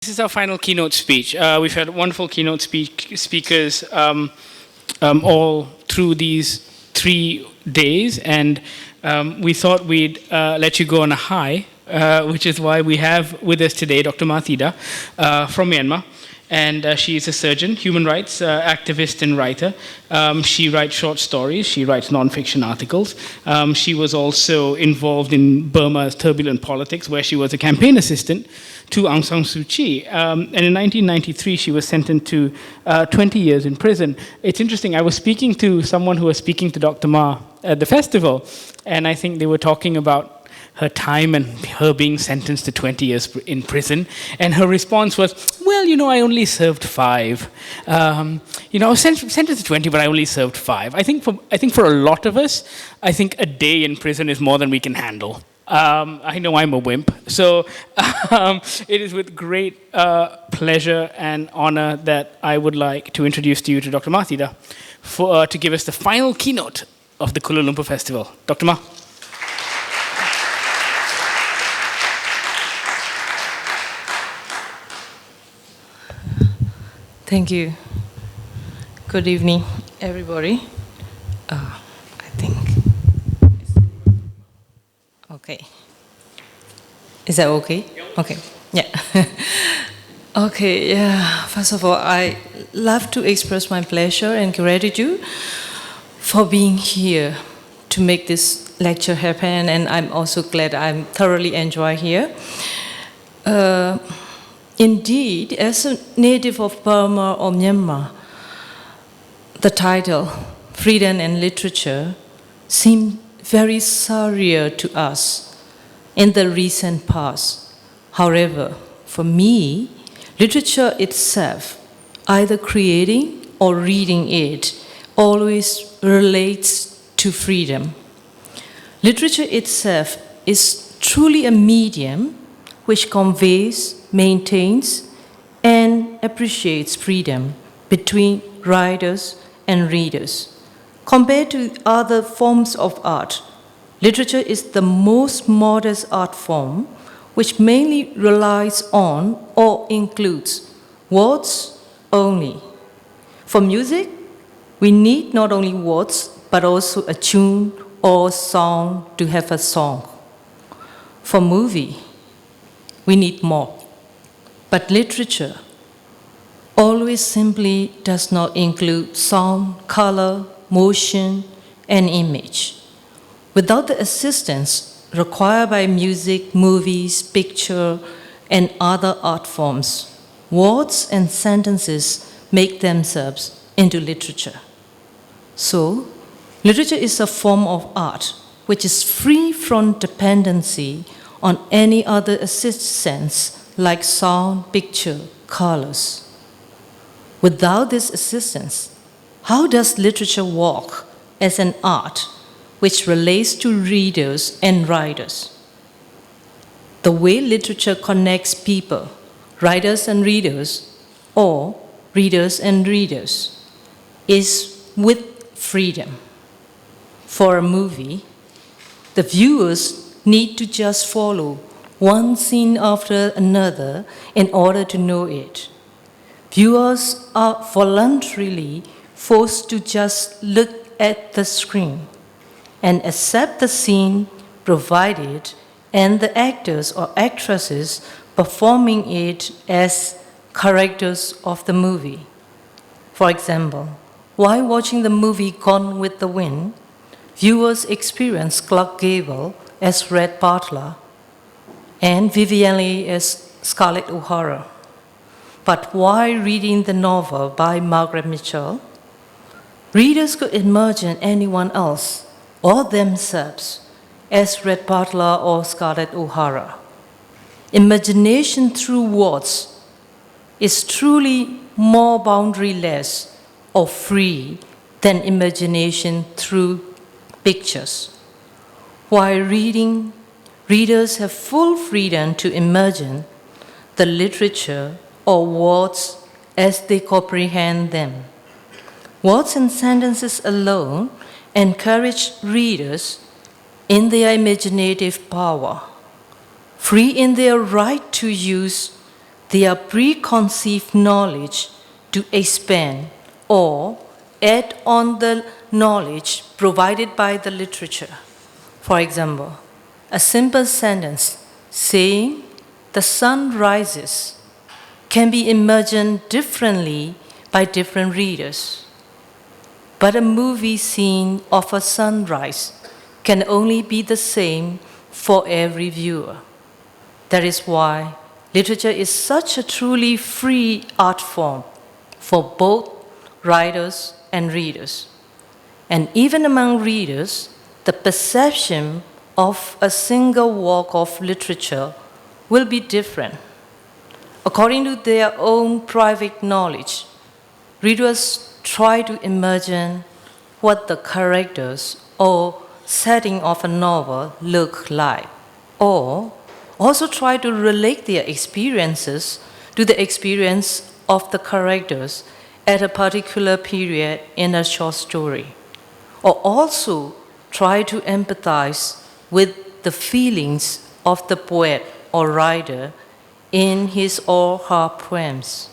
This is our final keynote speech. We've had wonderful keynote speakers all through these 3 days, and we thought we'd let you go on a high, which is why we have with us today Dr. MAHATHIR from Myanmar. And she is a surgeon, human rights activist and writer. She writes short stories, she writes non-fiction articles. She was also involved in Burma's turbulent politics, where she was a campaign assistant to Aung San Suu Kyi. And in 1993, she was sentenced to 20 years in prison. It's interesting, I was speaking to someone who was speaking to Dr. Ma at the festival, and I think they were talking about her time and her being sentenced to 20 years in prison. And her response was, well, you know, I only served 5. I was sentenced to 20, but I only served 5. I think for a lot of us, I think a day in prison is more than we can handle. I know I'm a wimp. So it is with great pleasure and honor that I would like to introduce to you to Dr. MAHATHIR to give us the final keynote of the Kuala Lumpur Festival. Dr. Ma. Thank you. Good evening, everybody. I think. Okay. Is that okay? Okay. Yeah. Okay. Yeah. First of all, I love to express my pleasure and gratitude for being here to make this lecture happen, and I'm also glad I'm thoroughly enjoy here. Indeed, as a native of Burma or Myanmar, the title, Freedom and Literature, seemed very surreal to us in the recent past. However, for me, literature itself, either creating or reading it, always relates to freedom. Literature itself is truly a medium which conveys, maintains, and appreciates freedom between writers and readers. Compared to other forms of art, literature is the most modest art form which mainly relies on or includes words only. For music, we need not only words but also a tune or song to have a song. For movie, we need more. But literature always simply does not include sound, color, motion, and image. Without the assistance required by music, movies, picture, and other art forms, words and sentences make themselves into literature. So, literature is a form of art which is free from dependency on any other assistance like sound, picture, colors. Without this assistance, how does literature work as an art which relates to readers and writers? The way literature connects people, writers and readers, or readers and readers, is with freedom. For a movie, the viewers need to just follow one scene after another in order to know it. Viewers are voluntarily forced to just look at the screen and accept the scene provided and the actors or actresses performing it as characters of the movie. For example, while watching the movie Gone with the Wind, viewers experience Clark Gable as Red Butler and Vivian Leigh as Scarlett O'Hara. But while reading the novel by Margaret Mitchell, readers could imagine anyone else or themselves as Red Butler or Scarlett O'Hara. Imagination through words is truly more boundaryless or free than imagination through pictures. While reading, readers have full freedom to imagine the literature or words as they comprehend them. Words and sentences alone encourage readers in their imaginative power, free in their right to use their preconceived knowledge to expand or add on the knowledge provided by the literature. For example, a simple sentence saying the sun rises can be imagined differently by different readers. But a movie scene of a sunrise can only be the same for every viewer. That is why literature is such a truly free art form for both writers and readers. And even among readers, the perception of a single work of literature will be different. According to their own private knowledge, readers try to imagine what the characters or setting of a novel look like, or also try to relate their experiences to the experience of the characters at a particular period in a short story, or also try to empathize with the feelings of the poet or writer in his or her poems.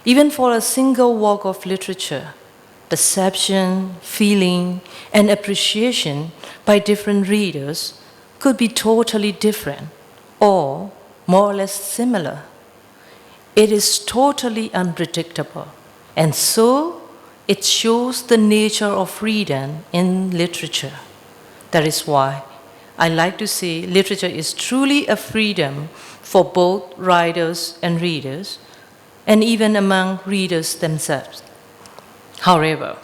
Even for a single work of literature, perception, feeling, and appreciation by different readers could be totally different or more or less similar. It is totally unpredictable, and so it shows the nature of freedom in literature. That is why I like to say literature is truly a freedom for both writers and readers, and even among readers themselves. However,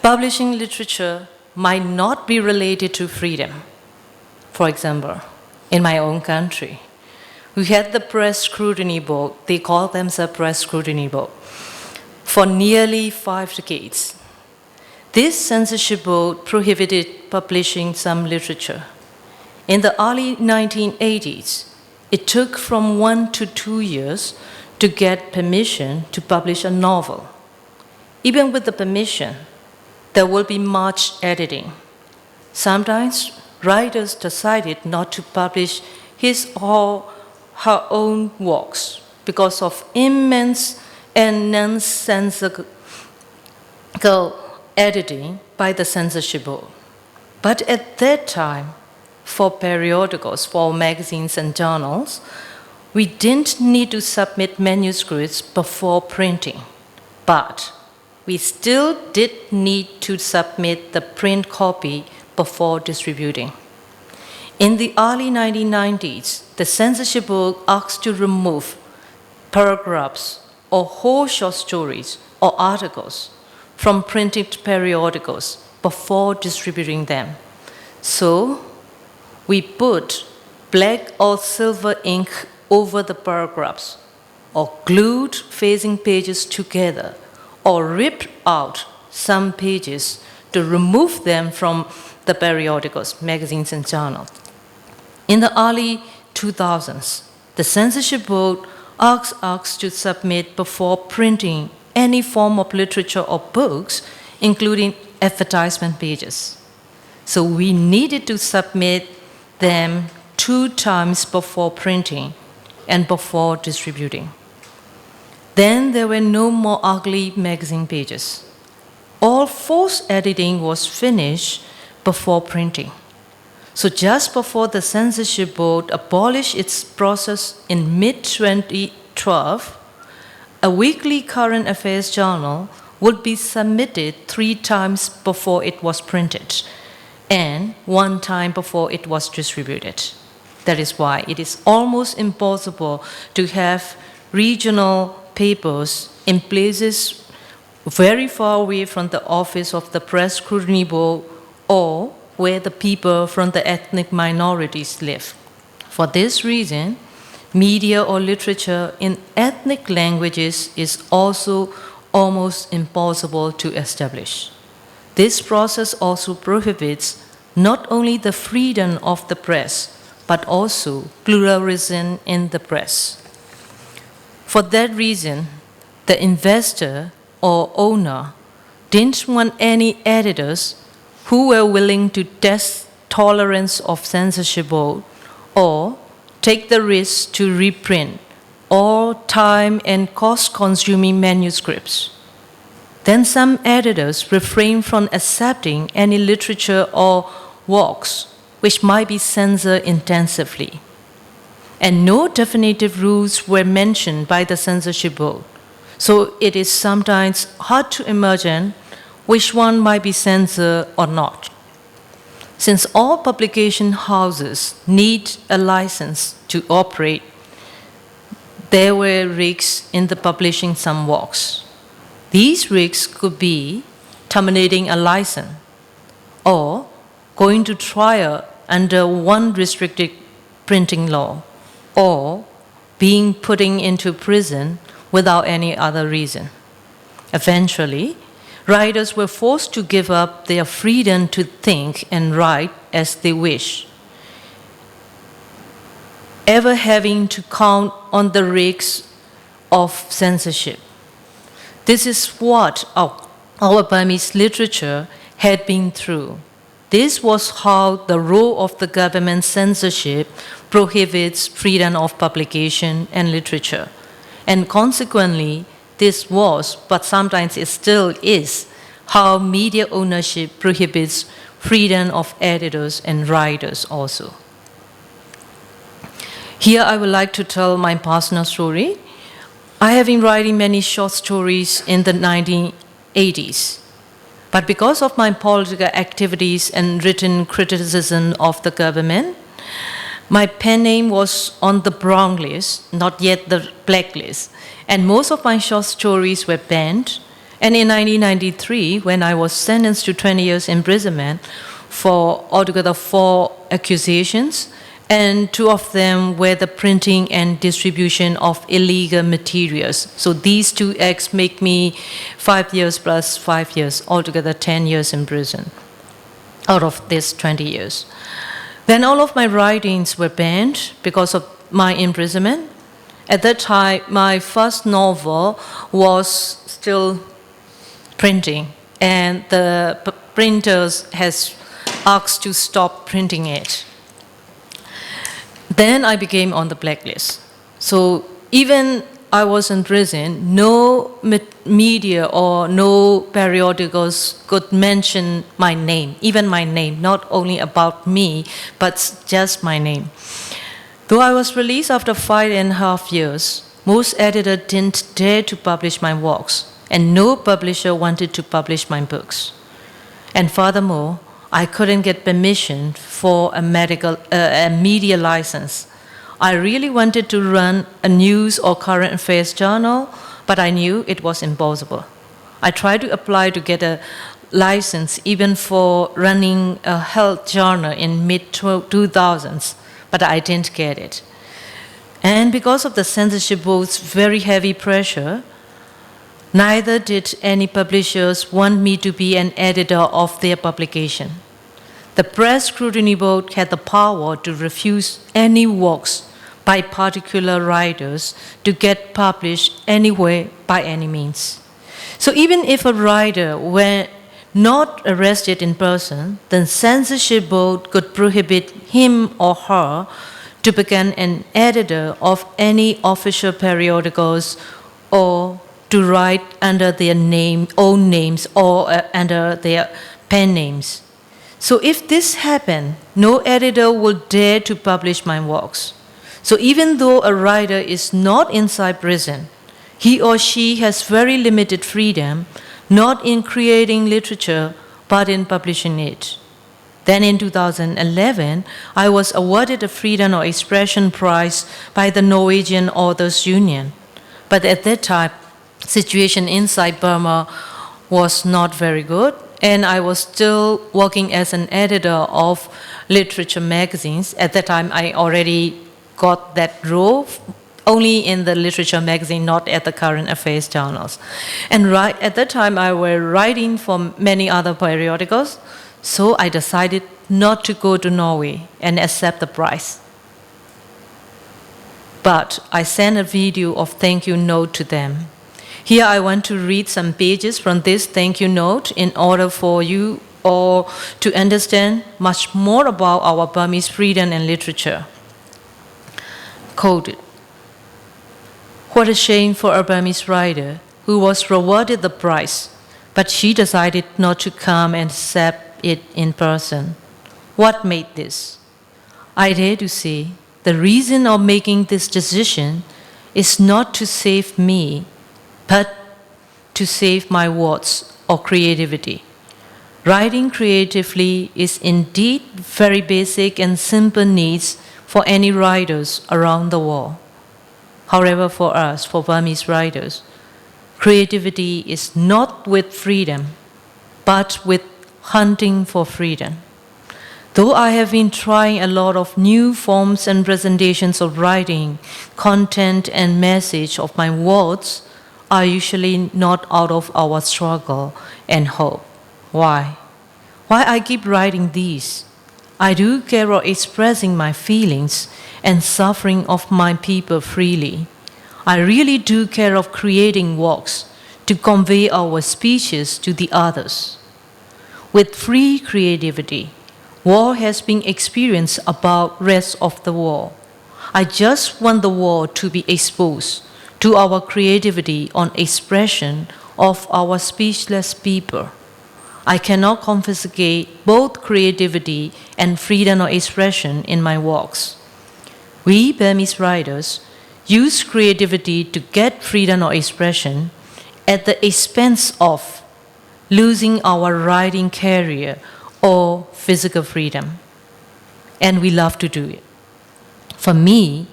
publishing literature might not be related to freedom. For example, in my own country, we had the press scrutiny board, they call themselves press scrutiny board, for nearly 5 decades. This censorship board prohibited publishing some literature. In the early 1980s, it took from 1 to 2 years to get permission to publish a novel. Even with the permission, there will be much editing. Sometimes writers decided not to publish his or her own works because of immense and nonsensical editing by the censorship board. But at that time, for periodicals, for magazines and journals, we didn't need to submit manuscripts before printing, but we still did need to submit the print copy before distributing. In the early 1990s, the censorship board asked to remove paragraphs or whole short stories or articles from printed periodicals before distributing them. So we put black or silver ink over the paragraphs, or glued facing pages together, or ripped out some pages to remove them from the periodicals, magazines, and journals. In the early 2000s, the censorship board asked us to submit before printing any form of literature or books, including advertisement pages. So we needed to submit them 2 times before printing and before distributing. Then there were no more ugly magazine pages. All forced editing was finished before printing. So just before the censorship board abolished its process in mid-2012, a weekly current affairs journal would be submitted 3 times before it was printed and 1 time before it was distributed. That is why it is almost impossible to have regional papers in places very far away from the office of the press scrutiny board or where the people from the ethnic minorities live. For this reason, media or literature in ethnic languages is also almost impossible to establish. This process also prohibits not only the freedom of the press, but also pluralism in the press. For that reason, the investor or owner didn't want any editors who were willing to test tolerance of censorship board or take the risk to reprint or time and cost-consuming manuscripts. Then some editors refrain from accepting any literature or works which might be censored intensively. And no definitive rules were mentioned by the censorship board. So it is sometimes hard to imagine which one might be censored or not. Since all publication houses need a license to operate, there were risks in the publishing some works. These risks could be terminating a license or going to trial under one restricted printing law or being put into prison without any other reason. Eventually, writers were forced to give up their freedom to think and write as they wish, ever having to count on the risks of censorship. This is what our Burmese literature had been through. This was how the role of the government censorship prohibits freedom of publication and literature. And consequently, this was, but sometimes it still is, how media ownership prohibits freedom of editors and writers also. Here I would like to tell my personal story. I have been writing many short stories in the 1980s. But because of my political activities and written criticism of the government, my pen name was on the brown list, not yet the black list. And most of my short stories were banned. And in 1993, when I was sentenced to 20 years imprisonment for altogether 4 accusations, and 2 of them were the printing and distribution of illegal materials. So these 2 acts make me 5 years plus 5 years, altogether 10 years in prison out of this 20 years. Then all of my writings were banned because of my imprisonment. At that time, my first novel was still printing, and the printers has asked to stop printing it. Then I became on the blacklist. So even I was in prison, no media or no periodicals could mention my name, even my name, not only about me, but just my name. Though I was released after 5.5 years, most editors didn't dare to publish my works, and no publisher wanted to publish my books. And furthermore, I couldn't get permission for a media license. I really wanted to run a news or current affairs journal, but I knew it was impossible. I tried to apply to get a license even for running a health journal in mid-2000s, but I didn't get it. And because of the censorship board's very heavy pressure, neither did any publishers want me to be an editor of their publication. The Press Scrutiny Board had the power to refuse any works by particular writers to get published anywhere by any means. So even if a writer were not arrested in person, the censorship board could prohibit him or her to become an editor of any official periodicals or to write under their own names or under their pen names. So if this happened, no editor would dare to publish my works. So even though a writer is not inside prison, he or she has very limited freedom, not in creating literature, but in publishing it. Then in 2011, I was awarded a Freedom of Expression Prize by the Norwegian Authors Union. But at that time, situation inside Burma was not very good, and I was still working as an editor of literature magazines. At that time, I already got that role only in the literature magazine, not at the current affairs journals. And right at that time, I was writing for many other periodicals, so I decided not to go to Norway and accept the prize. But I sent a video of thank you note to them. Here I want to read some pages from this thank you note in order for you all to understand much more about our Burmese freedom and literature. Quoted. What a shame for a Burmese writer who was rewarded the prize, but she decided not to come and accept it in person. What made this? I dare to say the reason of making this decision is not to save me, but to save my words or creativity. Writing creatively is indeed very basic and simple needs for any writers around the world. However, for us, for Burmese writers, creativity is not with freedom, but with hunting for freedom. Though I have been trying a lot of new forms and presentations of writing, content and message of my words are usually not out of our struggle and hope. Why? Why I keep writing these? I do care of expressing my feelings and suffering of my people freely. I really do care of creating works to convey our speeches to the others. With free creativity, war has been experienced about rest of the world. I just want the world to be exposed to our creativity on expression of our speechless people. I cannot confiscate both creativity and freedom of expression in my works. We Burmese writers use creativity to get freedom of expression at the expense of losing our writing career or physical freedom. And we love to do it. For me,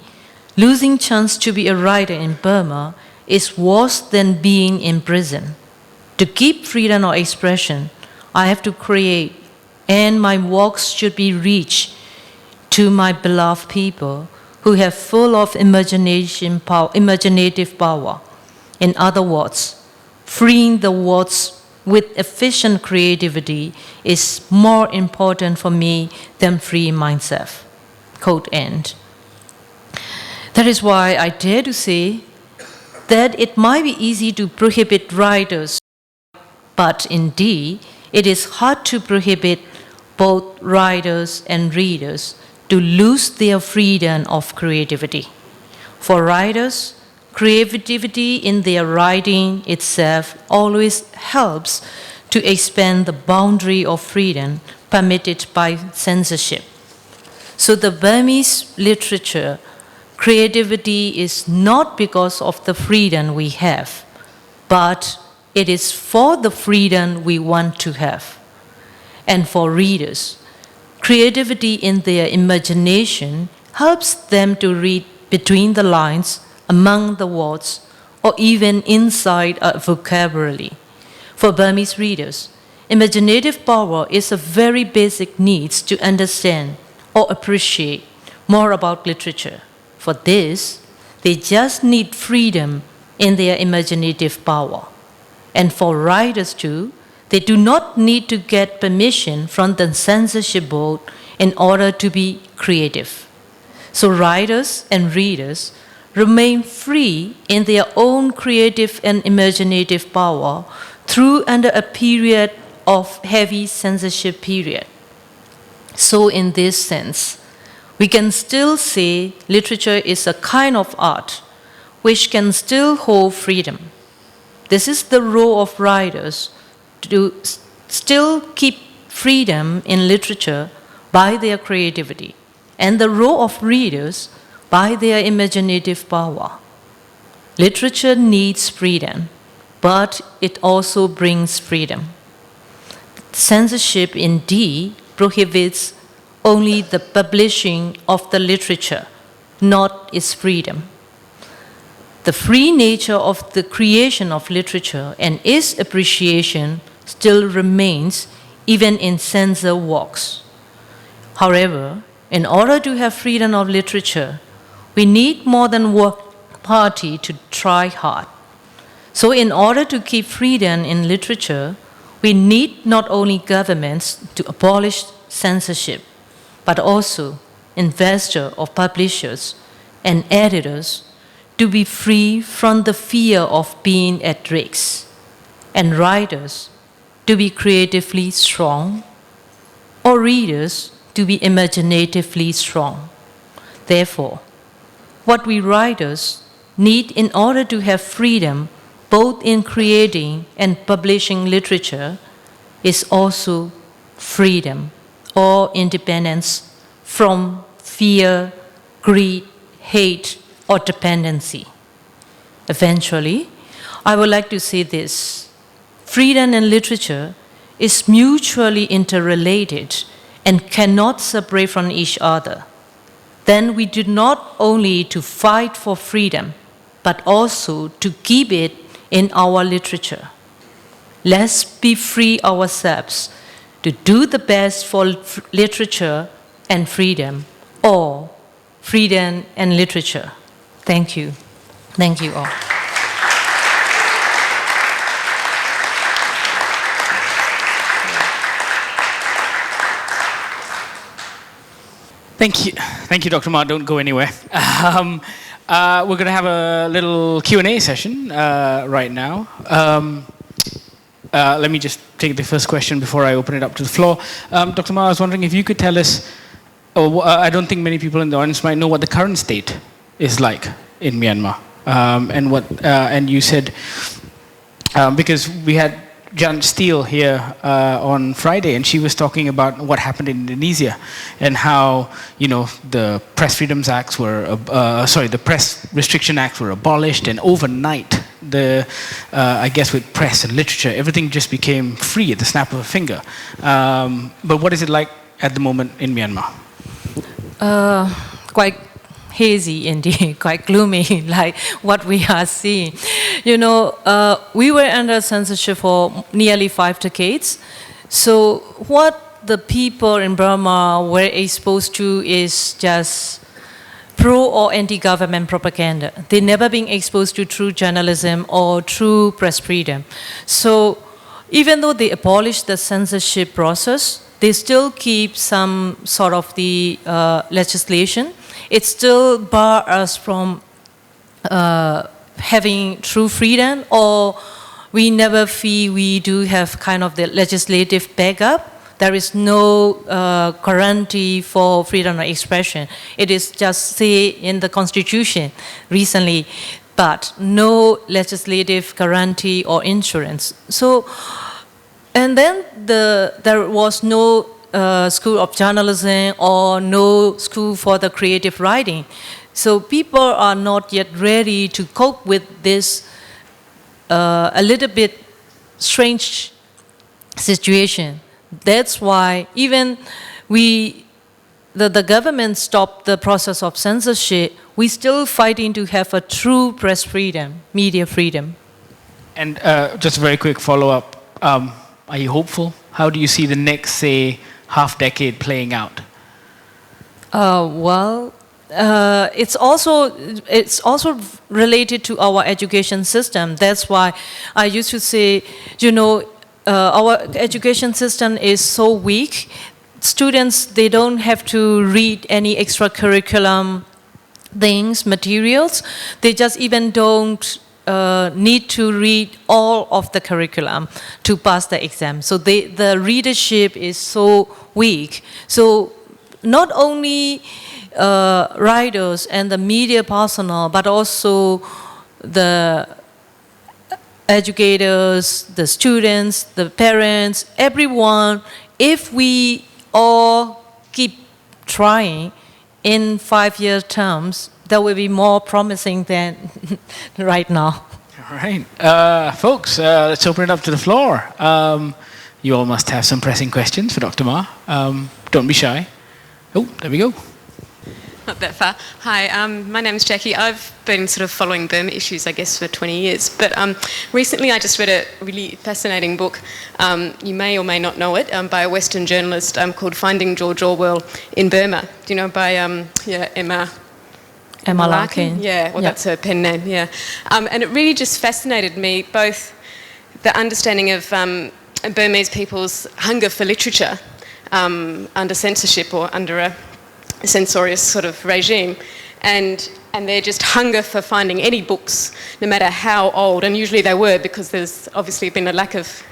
losing chance to be a writer in Burma is worse than being in prison. To keep freedom of expression, I have to create, and my works should be reached to my beloved people who have full of imaginative power. In other words, freeing the words with efficient creativity is more important for me than freeing myself. Quote end. That is why I dare to say that it might be easy to prohibit writers, but indeed, it is hard to prohibit both writers and readers to lose their freedom of creativity. For writers, creativity in their writing itself always helps to expand the boundary of freedom permitted by censorship. So the Burmese literature, creativity is not because of the freedom we have, but it is for the freedom we want to have. And for readers, creativity in their imagination helps them to read between the lines, among the words, or even inside a vocabulary. For Burmese readers, imaginative power is a very basic need to understand or appreciate more about literature. For this, they just need freedom in their imaginative power. And for writers too, they do not need to get permission from the censorship board in order to be creative. So writers and readers remain free in their own creative and imaginative power through under a period of heavy censorship period. So in this sense, we can still say literature is a kind of art which can still hold freedom. This is the role of writers to still keep freedom in literature by their creativity, and the role of readers by their imaginative power. Literature needs freedom, but it also brings freedom. Censorship indeed prohibits only the publishing of the literature, not its freedom. The free nature of the creation of literature and its appreciation still remains even in censored works. However, in order to have freedom of literature, we need more than one party to try hard. So in order to keep freedom in literature, we need not only governments to abolish censorship, but also investors or publishers and editors to be free from the fear of being at risk, and writers to be creatively strong, or readers to be imaginatively strong. Therefore, what we writers need in order to have freedom, both in creating and publishing literature, is also freedom or independence from fear, greed, hate, or dependency. Eventually, I would like to say this: freedom in literature is mutually interrelated and cannot separate from each other. Then we do not only to fight for freedom, but also to keep it in our literature. Let's be free ourselves to do the best for literature and freedom, or freedom and literature. Thank you. Thank you all. Thank you, Dr. Ma. Don't go anywhere. We're going to have a little Q&A session right now. Let me just take the first question before I open it up to the floor. Dr. Ma, I was wondering if you could tell us, I don't think many people in the audience might know what the current state is like in Myanmar. And you said, because we had Jan Steele here on Friday, and she was talking about what happened in Indonesia and how, you know, the Press Freedoms Acts were, the Press Restriction Acts were abolished, and overnight, I guess with press and literature, everything just became free at the snap of a finger. But what is it like at the moment in Myanmar? Quite hazy indeed, quite gloomy, like what we are seeing. You know, we were under censorship for nearly 5 decades. So what the people in Burma were exposed to is just pro or anti-government propaganda. They've never been exposed to true journalism or true press freedom. So even though they abolished the censorship process, they still keep some sort of the legislation. It still bars us from having true freedom, or we never feel we do have kind of the legislative backup. There is no guarantee for freedom of expression. It is just say in the Constitution recently, but no legislative guarantee or insurance. So, and then there was no school of journalism or no school for the creative writing. So people are not yet ready to cope with this a little bit strange situation. That's why even the government stopped the process of censorship, we're still fighting to have a true press freedom, media freedom. And just a very quick follow-up. Are you hopeful? How do you see the next, say, half decade playing out? It's also related to our education system. That's why I used to say, you know, our education system is so weak. Students, they don't have to read any extracurriculum things, materials. They just even don't need to read all of the curriculum to pass the exam. So the readership is so weak. So not only writers and the media personnel, but also the educators, the students, the parents, everyone, if we all keep trying in 5-year terms, that will be more promising than right now. All right. Folks, let's open it up to the floor. You all must have some pressing questions for Dr. Ma. Don't be shy. Oh, there we go. Not that far. Hi, my name's Jackie. I've been sort of following Burma issues, I guess, for 20 years. But recently I just read a really fascinating book, you may or may not know it, by a Western journalist called Finding George Orwell in Burma. Do you know, by Emma Larkin. Yeah, well, that's her pen name, yeah. And it really just fascinated me, both the understanding of Burmese people's hunger for literature under censorship or under a censorious sort of regime, and their just hunger for finding any books, no matter how old, and usually they were, because there's obviously been a lack of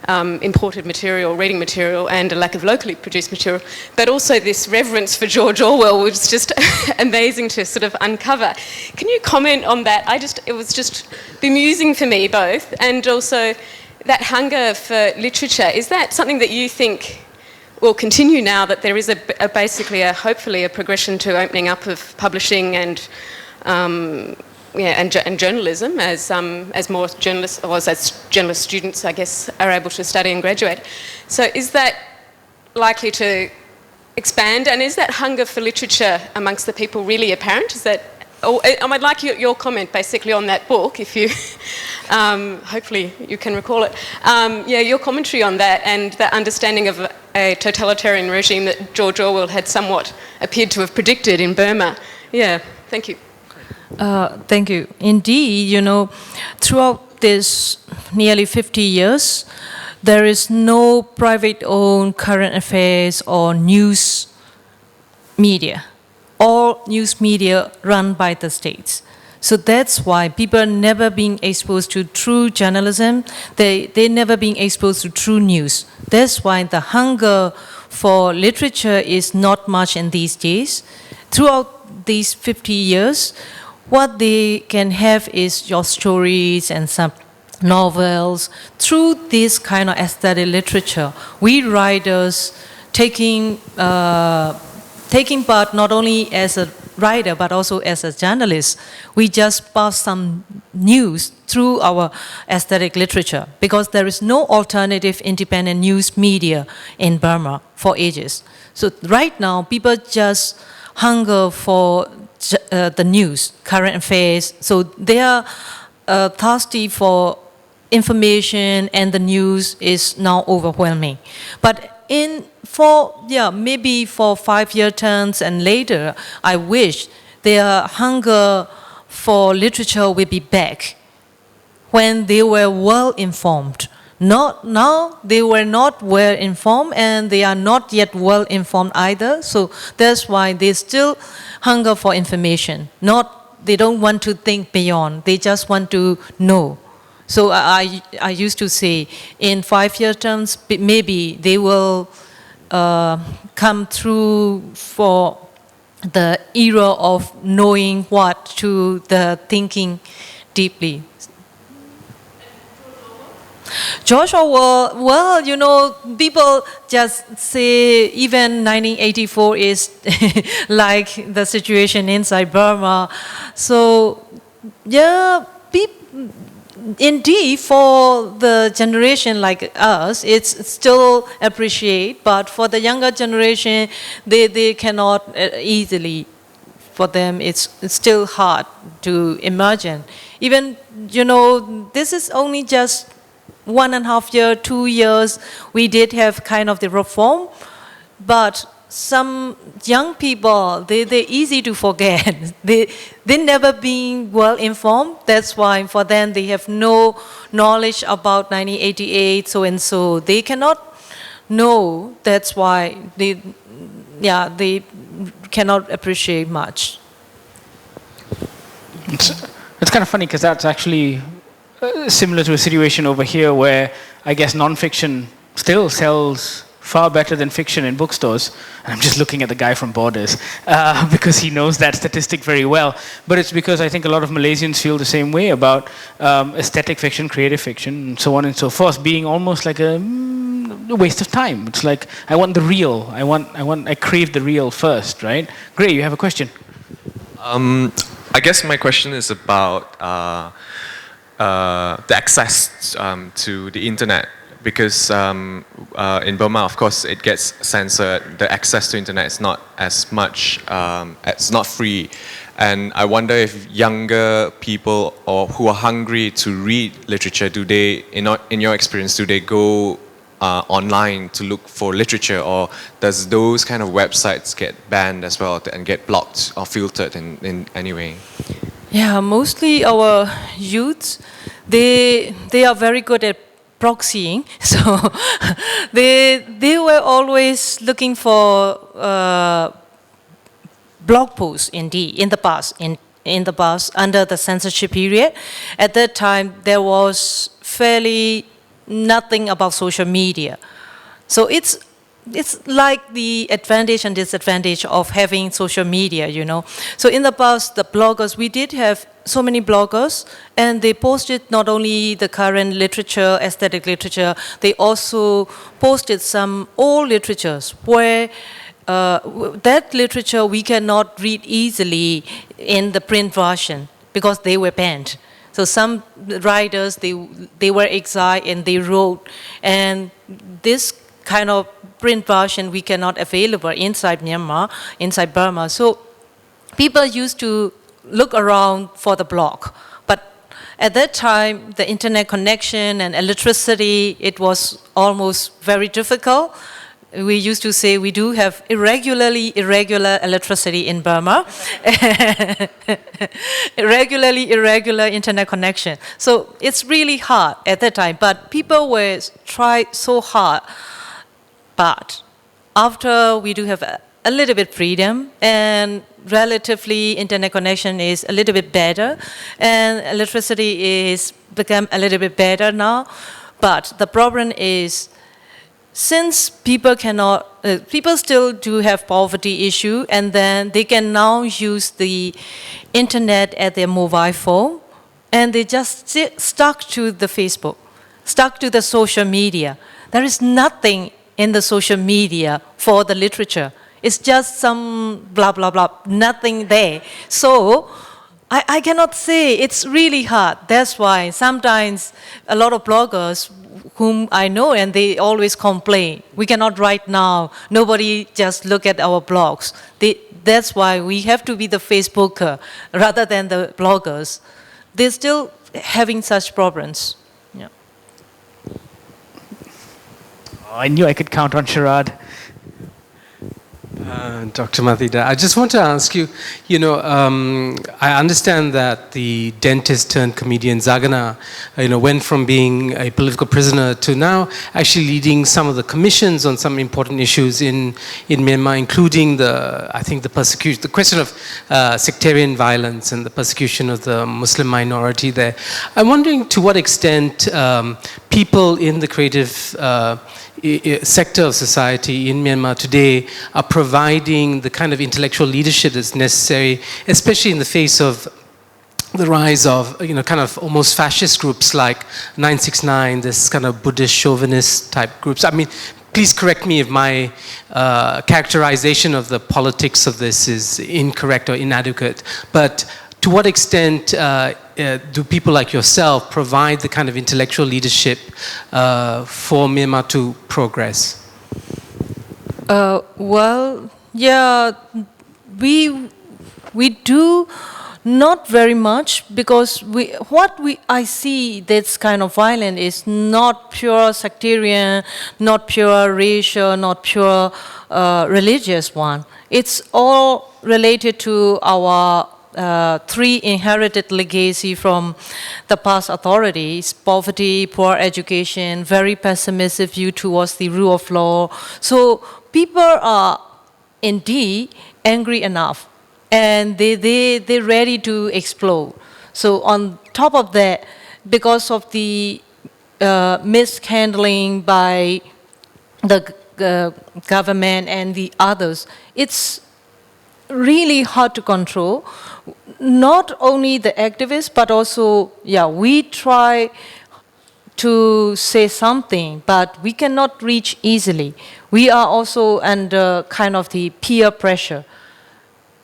imported material, reading material, and a lack of locally produced material, but also this reverence for George Orwell was just amazing to sort of uncover. Can you comment on that? It was just bemusing for me both, and also that hunger for literature. Is that something that you think will continue now that there is hopefully a progression to opening up of publishing and journalism as more journalists, or as journalist students, I guess, are able to study and graduate? So is that likely to expand, and is that hunger for literature amongst the people really apparent? Is that, I'd like your comment basically on that book, if you, hopefully you can recall it. Your commentary on that and the understanding of a totalitarian regime that George Orwell had somewhat appeared to have predicted in Burma. Yeah, thank you. Thank you. Indeed, you know, throughout this nearly 50 years, there is no private-owned current affairs or news media. All news media run by the states. So that's why people are never being exposed to true journalism. They never being exposed to true news. That's why the hunger for literature is not much in these days. Throughout these 50 years, what they can have is your stories and some novels. Through this kind of aesthetic literature, we writers taking part not only as a writer but also as a journalist, we just pass some news through our aesthetic literature, because there is no alternative independent news media in Burma for ages. So right now, people just hunger for the news, current affairs. So they are thirsty for information, and the news is now overwhelming. But maybe for 5-year terms and later, I wish their hunger for literature will be back when they were well informed. Now they were not well informed, and they are not yet well informed either. So that's why they still hunger for information. They don't want to think beyond. They just want to know. So I used to say, in 5-year terms, maybe they will come through for the era of knowing what to the thinking deeply. George Orwell, well, you know, people just say even 1984 is like the situation inside Burma. So, yeah, indeed, for the generation like us, it's still appreciated, but for the younger generation, they cannot easily. For them, it's still hard to imagine. Even, you know, this is only just 1.5 years, 2 years, we did have kind of the reform, but some young people, they're easy to forget. They never been well informed. That's why for them they have no knowledge about 1988, so and so. They cannot know. That's why they cannot appreciate much. It's kind of funny because that's actually similar to a situation over here where I guess non-fiction still sells far better than fiction in bookstores. And I'm just looking at the guy from Borders because he knows that statistic very well. But it's because I think a lot of Malaysians feel the same way about aesthetic fiction, creative fiction, and so on and so forth, being almost like a waste of time. It's like, I want the real. I crave the real first, right? Gray, you have a question? I guess my question is about the access to the internet, because in Burma, of course, it gets censored. The access to internet is not as much, it's not free. And I wonder if younger people or who are hungry to read literature, do they, in your experience, do they go online to look for literature, or does those kind of websites get banned as well and get blocked or filtered in any way? Yeah, mostly our youths, they are very good at proxying. So they were always looking for blog posts, indeed, in the past, in the past, under the censorship period. At that time, there was fairly nothing about social media. So it's like the advantage and disadvantage of having social media, you know. So in the past, the bloggers, we did have so many bloggers, and they posted not only the current literature, aesthetic literature, they also posted some old literatures where that literature we cannot read easily in the print version because they were banned. So some writers, they were exiled and they wrote, and this kind of print version we cannot available inside Myanmar, inside Burma. So people used to look around for the blog. But at that time, the internet connection and electricity, it was almost very difficult. We used to say we do have irregular electricity in Burma, irregular internet connection. So it's really hard at that time, but people were trying so hard. But after we do have a little bit freedom and relatively internet connection is a little bit better and electricity is become a little bit better now. But the problem is, since people cannot, people still do have poverty issue, and then they can now use the internet at their mobile phone, and they just stuck to the Facebook, stuck to the social media. There is nothing in the social media for the literature. It's just some blah, blah, blah, nothing there. So I cannot say, it's really hard. That's why sometimes a lot of bloggers whom I know, and they always complain, we cannot write now, nobody just look at our blogs. That's why we have to be the Facebooker rather than the bloggers. They're still having such problems. Yeah. Oh, I knew I could count on Sharad. Dr. MAHATHIR, I just want to ask you, you know, I understand that the dentist turned comedian Zagana, went from being a political prisoner to now actually leading some of the commissions on some important issues in Myanmar, including the persecution, the question of sectarian violence and the persecution of the Muslim minority there. I'm wondering to what extent people in the creative sector of society in Myanmar today are providing the kind of intellectual leadership that's necessary, especially in the face of the rise of, kind of almost fascist groups like 969, this kind of Buddhist chauvinist type groups. I mean, please correct me if my characterization of the politics of this is incorrect or inadequate, but to what extent do people like yourself provide the kind of intellectual leadership for Myanmar to progress? Well, yeah, we do not very much, because I see that's kind of violent is not pure sectarian, not pure racial, not pure religious one. It's all related to our three inherited legacy from the past authorities: poverty, poor education, very pessimistic view towards the rule of law. So people are indeed angry enough, and they're ready to explode. So on top of that, because of the mishandling by the government and the others, it's really hard to control. Not only the activists, but also, we try to say something, but we cannot reach easily. We are also under kind of the peer pressure.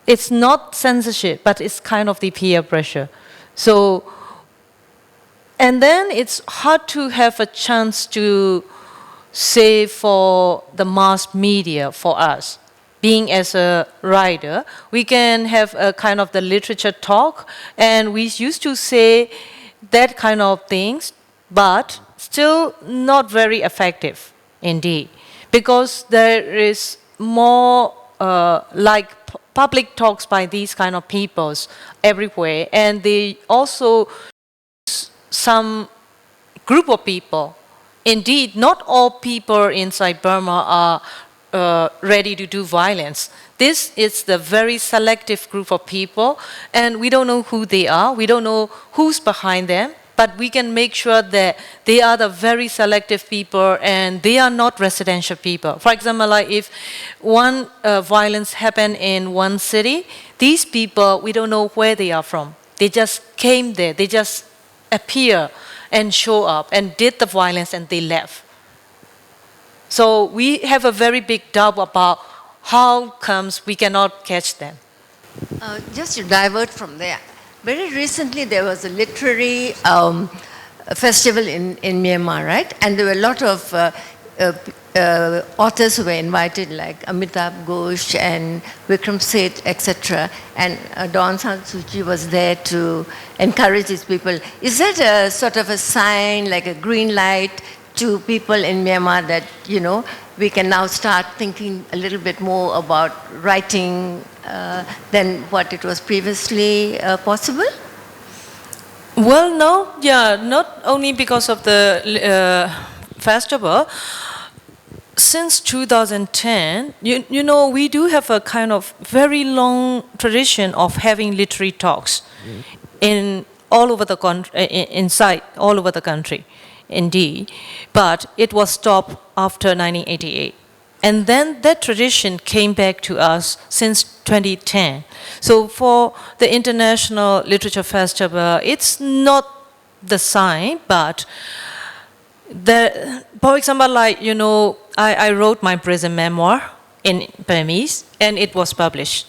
It's not censorship, but it's kind of the peer pressure. So, and then it's hard to have a chance to say for the mass media for us. Being as a writer, we can have a kind of the literature talk, and we used to say that kind of things, but still not very effective indeed, because there is more like public talks by these kind of peoples everywhere, and they also some group of people. Indeed, not all people inside Burma are ready to do violence. This is the very selective group of people, and we don't know who they are. We don't know who's behind them, but we can make sure that they are the very selective people and they are not residential people. For example, like if one violence happened in one city, these people, we don't know where they are from. They just came there, they just appear and show up and did the violence and they left. So we have a very big doubt about how comes we cannot catch them. Just to divert from there, very recently there was a literary festival in Myanmar, right? And there were a lot of authors who were invited, like Amitabh Ghosh and Vikram Seth, etc. And Dawn San Suu Kyi was there to encourage these people. Is that a sort of a sign, like a green light to people in Myanmar that, you know, we can now start thinking a little bit more about writing than what it was previously possible? Well, no, yeah, not only because of the festival. Since 2010, you know, we do have a kind of very long tradition of having literary talks in all over the country, inside all over the country, indeed. But it was stopped after 1988. And then that tradition came back to us since 2010. So for the International Literature Festival, it's not the sign, but for example, like, you know, I wrote my prison memoir in Burmese, and it was published.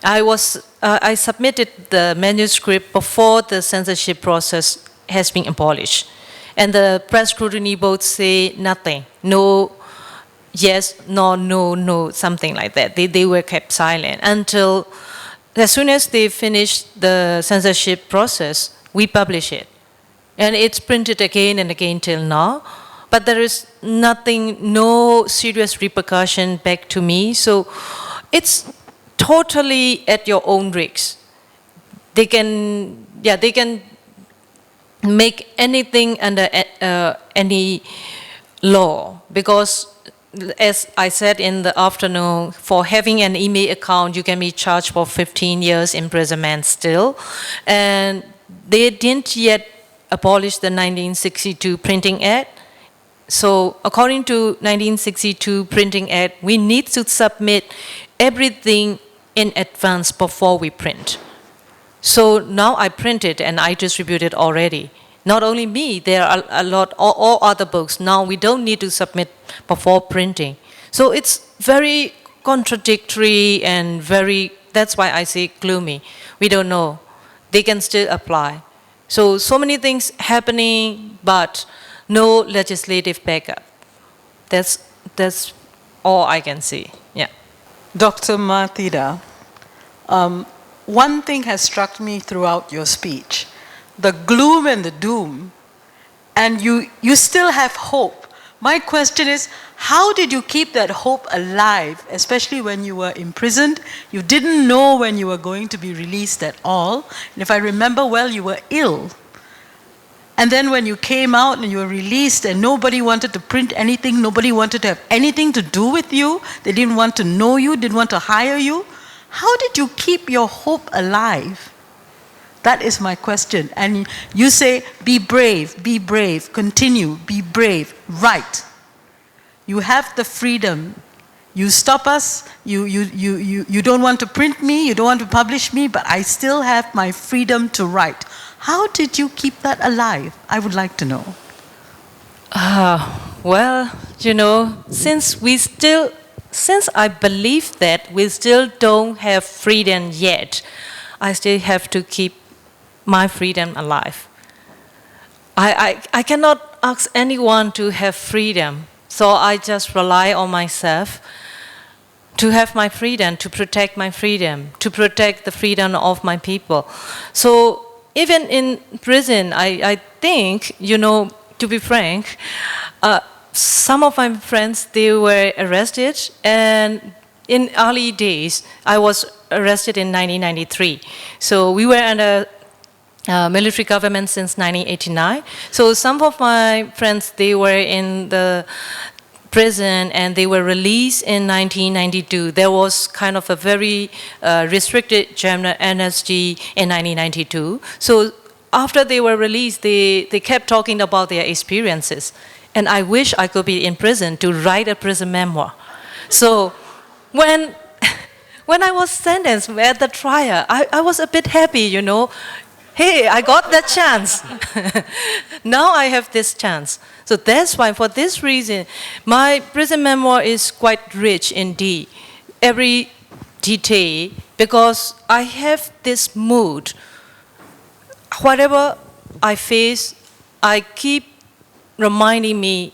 I submitted the manuscript before the censorship process has been abolished. And the press scrutiny board say nothing, no, yes, no, no, no, something like that. They were kept silent until, as soon as they finished the censorship process, we publish it. And it's printed again and again till now. But there is nothing, no serious repercussion back to me. So it's totally at your own risk. They can make anything under any law, because as I said in the afternoon, for having an email account, you can be charged for 15 years imprisonment still. And they didn't yet abolish the 1962 Printing Act. So according to 1962 Printing Act, we need to submit everything in advance before we print. So now I print it and I distribute it already. Not only me, there are a lot, all other books. Now we don't need to submit before printing. So it's very contradictory and that's why I say gloomy. We don't know. They can still apply. So many things happening, but no legislative backup. That's all I can see, yeah. Dr. MAHATHIR, one thing has struck me throughout your speech, the gloom and the doom, and you still have hope. My question is, how did you keep that hope alive, especially when you were imprisoned? You didn't know when you were going to be released at all. And if I remember well, you were ill. And then when you came out and you were released and nobody wanted to print anything, nobody wanted to have anything to do with you, they didn't want to know you, didn't want to hire you, how did you keep your hope alive? That is my question. And you say, be brave, continue, be brave, write. You have the freedom. You stop us, you don't want to print me, you don't want to publish me, but I still have my freedom to write. How did you keep that alive? I would like to know. Well, you know, since I believe that we still don't have freedom yet, I still have to keep my freedom alive. I cannot ask anyone to have freedom, so I just rely on myself to have my freedom, to protect my freedom, to protect the freedom of my people. So even in prison, I think, you know, to be frank, some of my friends, they were arrested, and in early days, I was arrested in 1993. So we were under military government since 1989. So some of my friends, they were in the prison and they were released in 1992. There was kind of a very restricted general amnesty in 1992. So after they were released, they kept talking about their experiences. And I wish I could be in prison to write a prison memoir. So when I was sentenced at the trial, I was a bit happy, you know. Hey, I got that chance. Now I have this chance. So that's why, for this reason, my prison memoir is quite rich indeed. Every detail, because I have this mood. Whatever I face, I keep reminding me,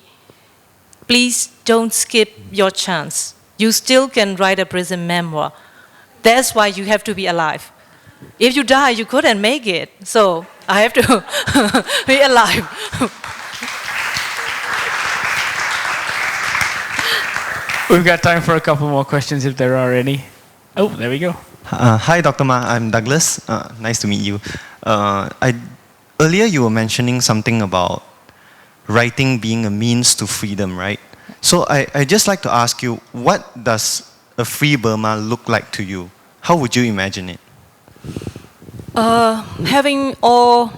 please don't skip your chance. You still can write a prison memoir. That's why you have to be alive. If you die, you couldn't make it. So I have to be alive. We've got time for a couple more questions if there are any. Oh, there we go. Hi, Dr. Ma. I'm Douglas. Nice to meet you. Earlier you were mentioning something about writing being a means to freedom, right? So I'd just like to ask you, what does a free Burma look like to you? How would you imagine it? Having all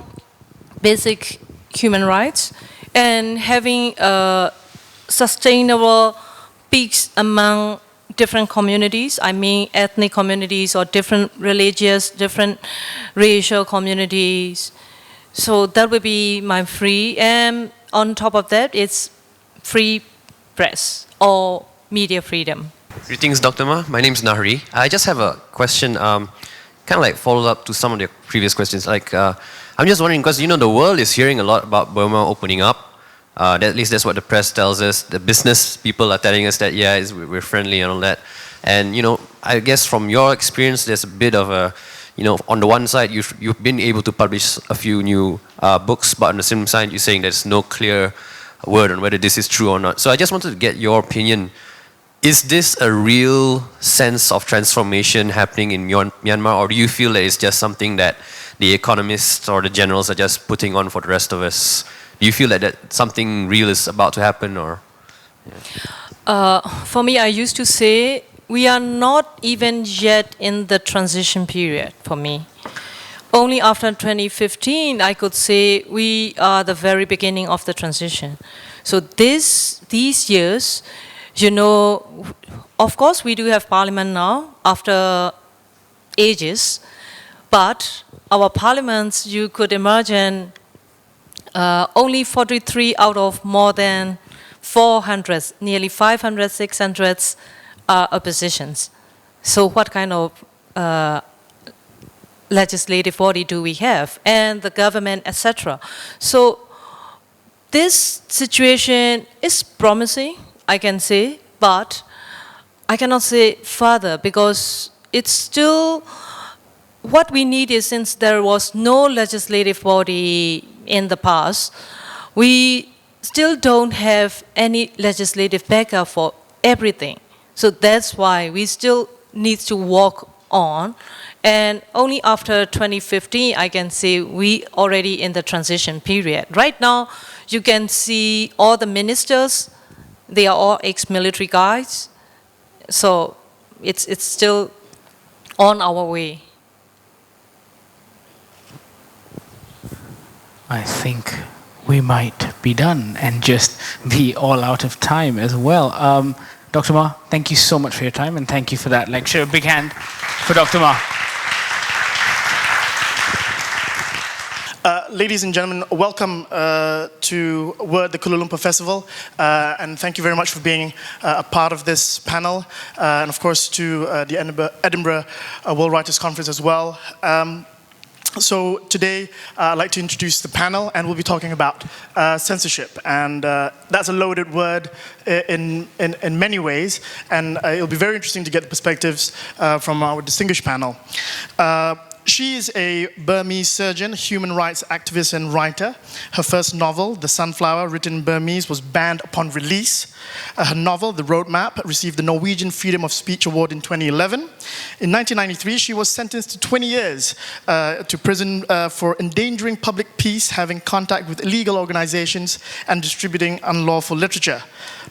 basic human rights and having sustainable peace among different communities, I mean ethnic communities or different religious, different racial communities. So that would be my free. And on top of that, it's free press or media freedom. Greetings, Dr. Ma. My name is Nahari. I just have a question, kind of like follow up to some of the previous questions. Like, I'm just wondering, because you know the world is hearing a lot about Burma opening up. At least that's what the press tells us. The business people are telling us that, yeah, we're friendly and all that. And, you know, I guess from your experience, there's a bit of a, you know, on the one side, you've been able to publish a few new books, but on the same side, you're saying there's no clear word on whether this is true or not. So I just wanted to get your opinion. Is this a real sense of transformation happening in Myanmar, or do you feel that it's just something that the economists or the generals are just putting on for the rest of us? Do you feel that something real is about to happen, or? Yeah. For me, I used to say we are not even yet in the transition period for me. Only after 2015, I could say we are the very beginning of the transition. So these years, you know, of course we do have parliament now after ages, but our parliaments, you could imagine, only 43 out of more than 400, nearly 500, 600 are oppositions. So what kind of legislative body do we have? And the government, etc. So this situation is promising, I can say, but I cannot say further because it's still, what we need is, since there was no legislative body in the past, we still don't have any legislative backup for everything. So that's why we still need to walk on. And only after 2015, I can say we already in the transition period. Right now, you can see all the ministers, they are all ex-military guys. So it's still on our way. I think we might be done and just be all out of time as well. Dr. Ma, thank you so much for your time and thank you for that lecture. A big hand for Dr. Ma. Ladies and gentlemen, welcome to Word, the Kuala Lumpur Festival, and thank you very much for being a part of this panel, and of course to the Edinburgh World Writers Conference as well. So today I'd like to introduce the panel, and we'll be talking about censorship, and that's a loaded word in many ways, and it'll be very interesting to get the perspectives from our distinguished panel. She is a Burmese surgeon, human rights activist and writer. Her first novel, The Sunflower, written in Burmese, was banned upon release. Her novel, The Roadmap, received the Norwegian Freedom of Speech Award in 2011. In 1993, she was sentenced to 20 years to prison for endangering public peace, having contact with illegal organizations, and distributing unlawful literature.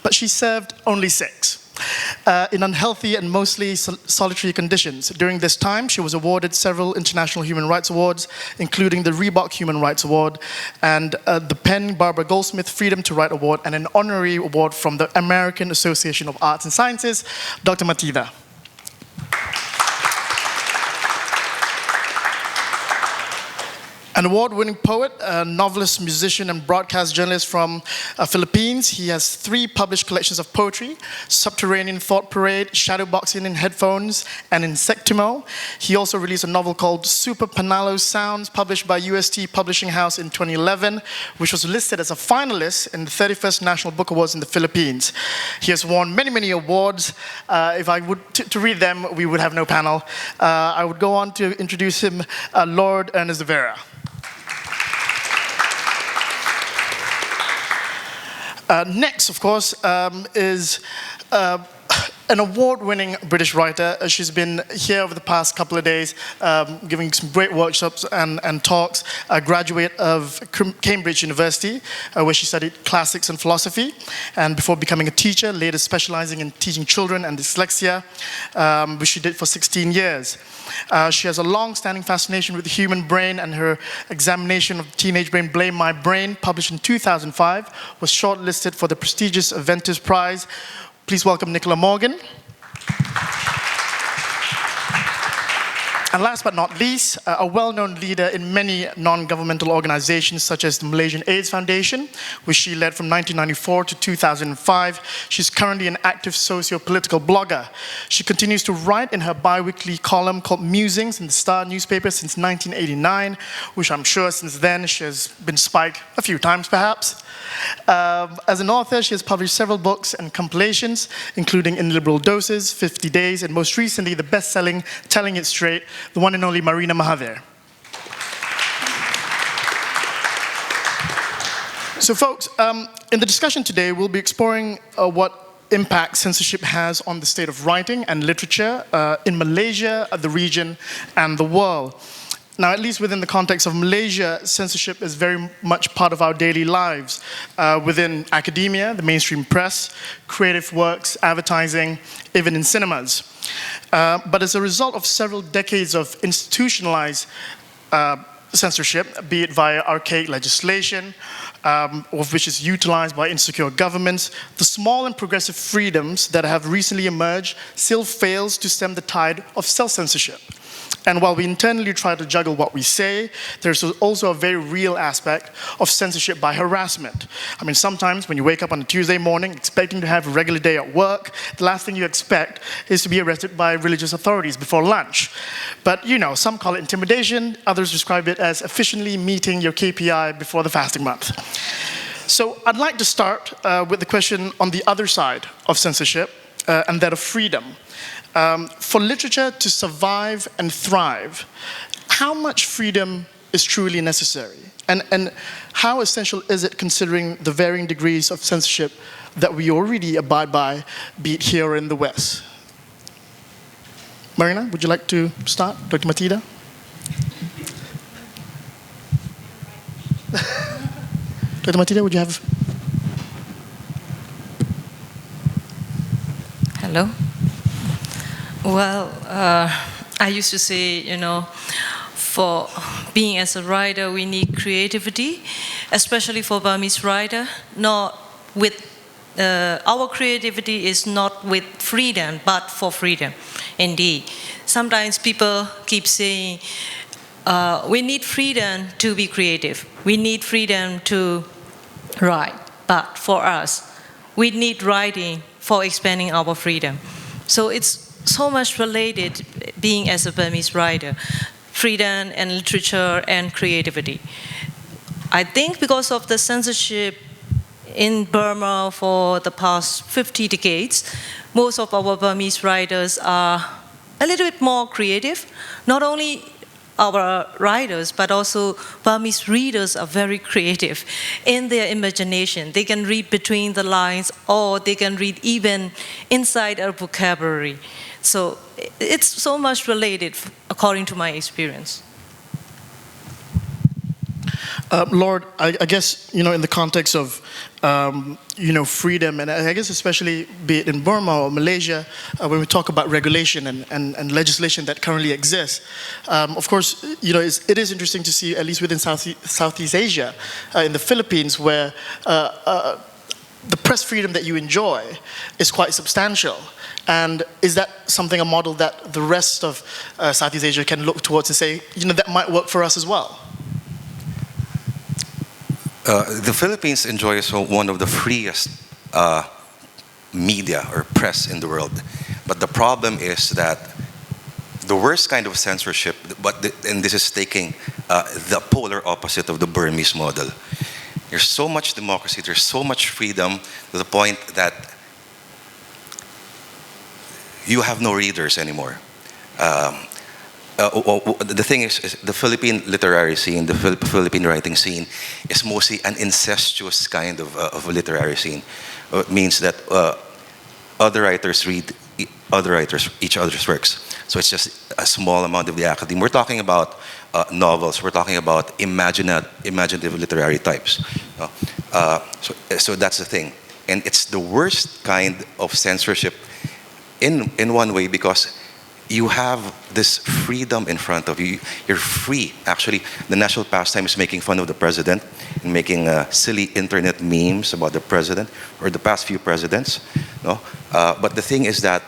But she served only 6. in unhealthy and mostly solitary conditions. During this time, she was awarded several international human rights awards, including the Reebok Human Rights Award and the Penn Barbara Goldsmith Freedom to Write Award, and an honorary award from the American Association of Arts and Sciences, Dr. MAHATHIR. An award-winning poet, a novelist, musician, and broadcast journalist from Philippines. He has 3 published collections of poetry: Subterranean Thought Parade, Shadowboxing in Headphones, and Insectimo. He also released a novel called Super Panalo Sounds, published by UST Publishing House in 2011, which was listed as a finalist in the 31st National Book Awards in the Philippines. He has won many, many awards. If I would to read them, we would have no panel. I would go on to introduce him, Lord Ernest de VEYRA. Next, of course, is an award-winning British writer. She's been here over the past couple of days giving some great workshops and talks. A graduate of Cambridge University, where she studied classics and philosophy, and before becoming a teacher, later specializing in teaching children and dyslexia, which she did for 16 years. She has a long-standing fascination with the human brain, and her examination of the teenage brain, Blame My Brain, published in 2005, was shortlisted for the prestigious Aventus Prize. Please welcome Nicola Morgan. And last but not least, a well-known leader in many non-governmental organizations, such as the Malaysian AIDS Foundation, which she led from 1994 to 2005. She's currently an active socio-political blogger. She continues to write in her bi-weekly column called Musings in the Star newspaper since 1989, which I'm sure since then she has been spiked a few times, perhaps. As an author, she has published several books and compilations, including In Liberal Doses, 50 Days, and most recently, the best-selling Telling It Straight, the one and only Marina Mahathir. So folks, in the discussion today, we'll be exploring what impact censorship has on the state of writing and literature in Malaysia, the region, and the world. Now, at least within the context of Malaysia, censorship is very much part of our daily lives within academia, the mainstream press, creative works, advertising, even in cinemas. But as a result of several decades of institutionalized censorship, be it via archaic legislation, of which is utilized by insecure governments, the small and progressive freedoms that have recently emerged still fails to stem the tide of self-censorship. And while we internally try to juggle what we say, there's also a very real aspect of censorship by harassment. I mean, sometimes when you wake up on a Tuesday morning expecting to have a regular day at work, the last thing you expect is to be arrested by religious authorities before lunch. But you know, some call it intimidation, others describe it as efficiently meeting your KPI before the fasting month. So I'd like to start with the question on the other side of censorship, and that of freedom. For literature to survive and thrive, how much freedom is truly necessary? And how essential is it considering the varying degrees of censorship that we already abide by, be it here or in the West? Marina, would you like to start? Dr. MAHATHIR? Dr. MAHATHIR, would you have... Hello. Well, I used to say, you know, for being as a writer, we need creativity, especially for Burmese writer. Not with our creativity is not with freedom, but for freedom. Indeed, sometimes people keep saying we need freedom to be creative. We need freedom to write. But for us, we need writing for expanding our freedom. So it's so much related, being as a Burmese writer, freedom and literature and creativity. I think because of the censorship in Burma for the past 50 decades, most of our Burmese writers are a little bit more creative. Not only our writers, but also Burmese readers are very creative in their imagination. They can read between the lines, or they can read even inside our vocabulary. So it's so much related, according to my experience. Lord, I guess, in the context of, freedom, and I guess especially be it in Burma or Malaysia, when we talk about regulation and legislation that currently exists, of course, it is interesting to see, at least within Southeast Asia, in the Philippines, where the press freedom that you enjoy is quite substantial. And is that something, a model that the rest of Southeast Asia can look towards and say, that might work for us as well? The Philippines enjoys one of the freest media or press in the world. But the problem is that the worst kind of censorship, and this is taking the polar opposite of the Burmese model. There's so much democracy, there's so much freedom to the point that you have no readers anymore. The thing is the Philippine literary scene, the Philippine writing scene is mostly an incestuous kind of literary scene. It means that other writers read each other's works. So it's just a small amount of the academe. We're talking about novels, we're talking about imaginative literary types. So that's the thing. And it's the worst kind of censorship in one way, because you have this freedom in front of you. You're free. Actually, the national pastime is making fun of the president and making silly internet memes about the president or the past few presidents. No? But the thing is that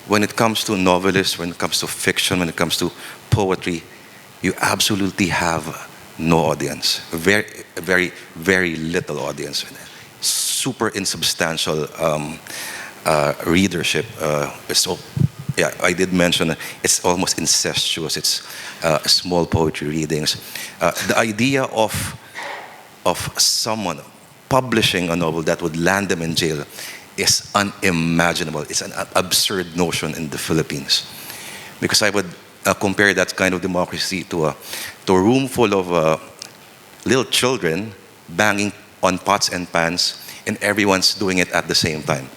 when it comes to novelists, when it comes to fiction, when it comes to poetry, you absolutely have no audience. Very, very, very little audience. Super insubstantial readership. So, yeah, I did mention it's almost incestuous. It's small poetry readings. The idea of someone publishing a novel that would land them in jail is unimaginable. It's an absurd notion in the Philippines. Because I would compare that kind of democracy to a room full of little children banging on pots and pans, and everyone's doing it at the same time.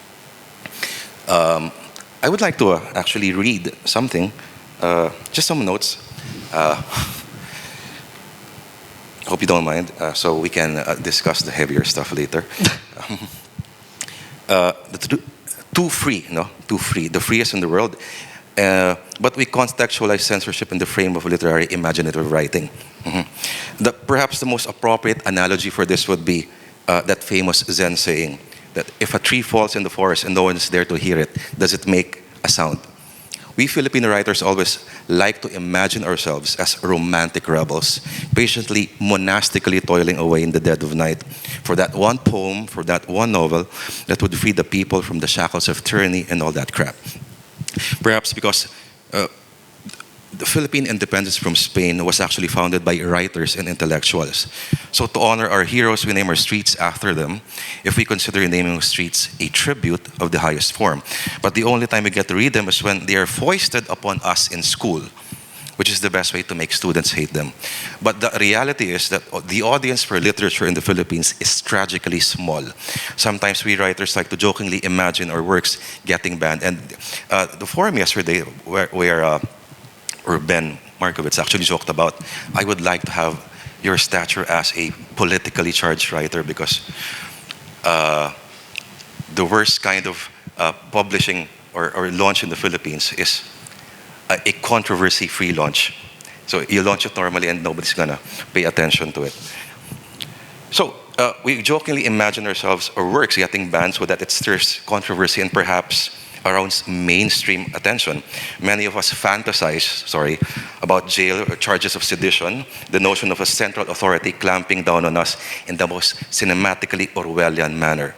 I would like to actually read something, just some notes. Hope you don't mind, so we can discuss the heavier stuff later. Too free, the freest in the world. But we contextualize censorship in the frame of literary imaginative writing. Perhaps the most appropriate analogy for this would be that famous Zen saying, that if a tree falls in the forest and no one is there to hear it, does it make a sound? We Filipino writers always like to imagine ourselves as romantic rebels, patiently, monastically toiling away in the dead of night for that one poem, for that one novel that would free the people from the shackles of tyranny and all that crap. Perhaps because the Philippine independence from Spain was actually founded by writers and intellectuals. So to honor our heroes, we name our streets after them, if we consider naming streets a tribute of the highest form. But the only time we get to read them is when they are foisted upon us in school, which is the best way to make students hate them. But the reality is that the audience for literature in the Philippines is tragically small. Sometimes we writers like to jokingly imagine our works getting banned. And the forum yesterday where Ben Markovits actually joked about, I would like to have your stature as a politically charged writer, because the worst kind of publishing or launch in the Philippines is a controversy-free launch. So you launch it normally and nobody's gonna pay attention to it. So we jokingly imagine ourselves our works getting banned so that it stirs controversy and perhaps around mainstream attention. Many of us fantasize, about jail or charges of sedition, the notion of a central authority clamping down on us in the most cinematically Orwellian manner.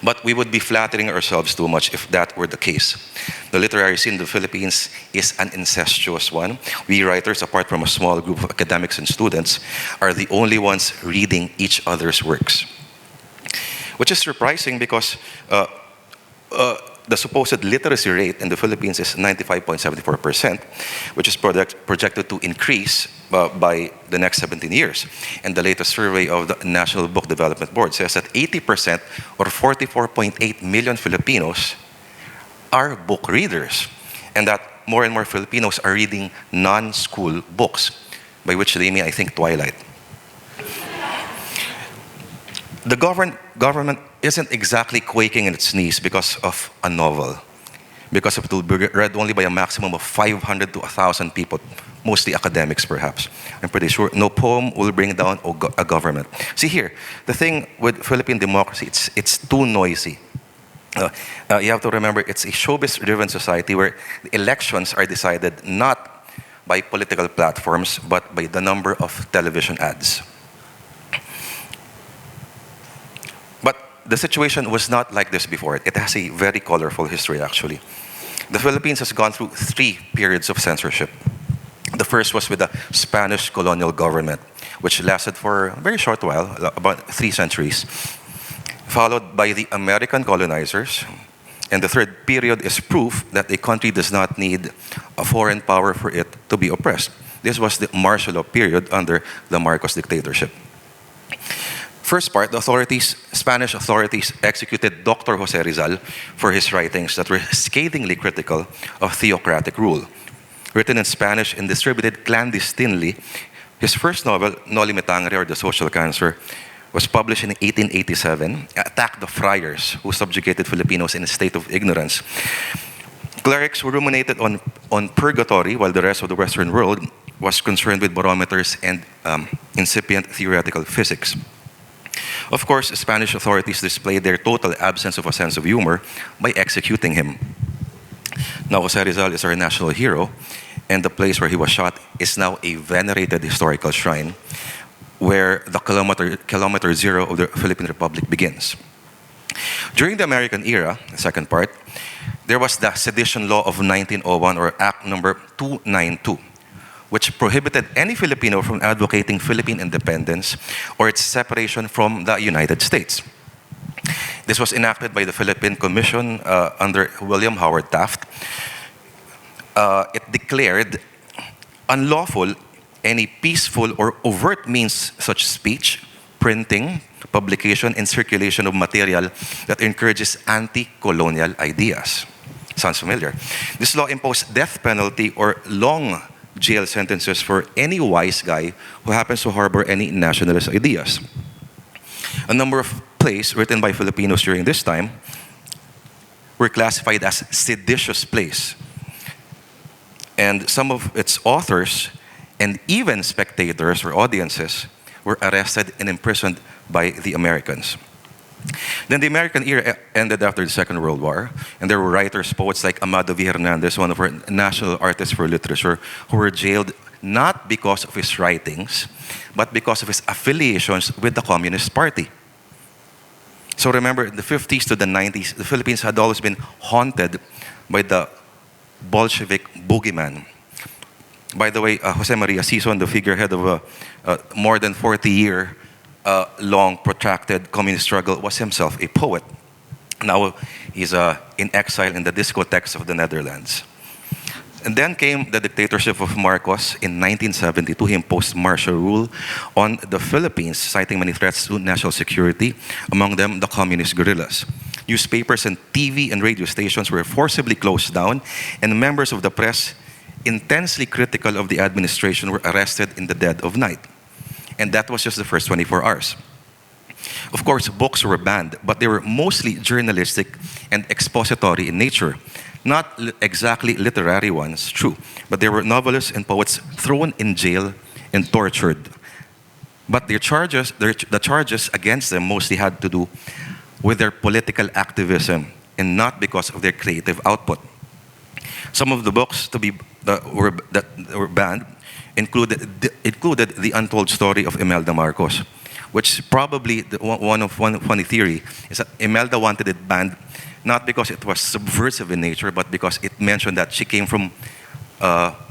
But we would be flattering ourselves too much if that were the case. The literary scene in the Philippines is an incestuous one. We writers, apart from a small group of academics and students, are the only ones reading each other's works. Which is surprising because the supposed literacy rate in the Philippines is 95.74%, which is projected to increase by the next 17 years. And the latest survey of the National Book Development Board says that 80% or 44.8 million Filipinos are book readers, and that more and more Filipinos are reading non-school books. by which they mean, I think, Twilight. The government isn't exactly quaking in its knees because of a novel, because it will be read only by a maximum of 500 to 1,000 people, mostly academics perhaps. I'm pretty sure no poem will bring down a government. See here, the thing with Philippine democracy, it's too noisy. You have to remember, it's a showbiz-driven society where the elections are decided not by political platforms, but by the number of television ads. But the situation was not like this before. It has a very colorful history, actually. The Philippines has gone through 3 periods of censorship. The first was with the Spanish colonial government, which lasted for a very short while, about 3 centuries, followed by the American colonizers. And the third period is proof that a country does not need a foreign power for it to be oppressed. This was the martial law period under the Marcos dictatorship. First part, the Spanish authorities executed Dr. Jose Rizal for his writings that were scathingly critical of theocratic rule. Written in Spanish and distributed clandestinely, his first novel, Noli Me Tangere, or The Social Cancer, was published in 1887, attacked the friars who subjugated Filipinos in a state of ignorance. Clerics who ruminated on purgatory while the rest of the Western world was concerned with barometers and incipient theoretical physics. Of course, Spanish authorities displayed their total absence of a sense of humor by executing him. Now, Jose Rizal is our national hero, and the place where he was shot is now a venerated historical shrine where the kilometer zero of the Philippine Republic begins. During the American era, the second part, there was the Sedition Law of 1901, or Act number 292, which prohibited any Filipino from advocating Philippine independence or its separation from the United States. This was enacted by the Philippine Commission under William Howard Taft. It declared unlawful any peaceful or overt means such speech, printing, publication, and circulation of material that encourages anti-colonial ideas. Sounds familiar? This law imposed death penalty or long jail sentences for any wise guy who happens to harbor any nationalist ideas. A number of plays written by Filipinos during this time were classified as seditious plays. And some of its authors and even spectators or audiences were arrested and imprisoned by the Americans. Then the American era ended after the Second World War, and there were writers, poets like Amado V. Hernandez, one of our national artists for literature, who were jailed not because of his writings, but because of his affiliations with the Communist Party. So remember, in the 50s to the 90s, the Philippines had always been haunted by the Bolshevik boogeyman. By the way, Jose Maria Sison, the figurehead of a more than 40-year long, protracted communist struggle, was himself a poet. Now he's in exile in the discotheques of the Netherlands. And then came the dictatorship of Marcos in 1972. He imposed martial rule on the Philippines, citing many threats to national security, among them the communist guerrillas. Newspapers and TV and radio stations were forcibly closed down, and members of the press intensely critical of the administration were arrested in the dead of night. And that was just the first 24 hours. Of course, books were banned, but they were mostly journalistic and expository in nature. Not exactly literary ones, true, but there were novelists and poets thrown in jail and tortured. But the charges against them mostly had to do with their political activism and not because of their creative output. Some of the books that were banned included The Untold Story of Imelda Marcos, which probably one funny theory is that Imelda wanted it banned not because it was subversive in nature, but because it mentioned that she came from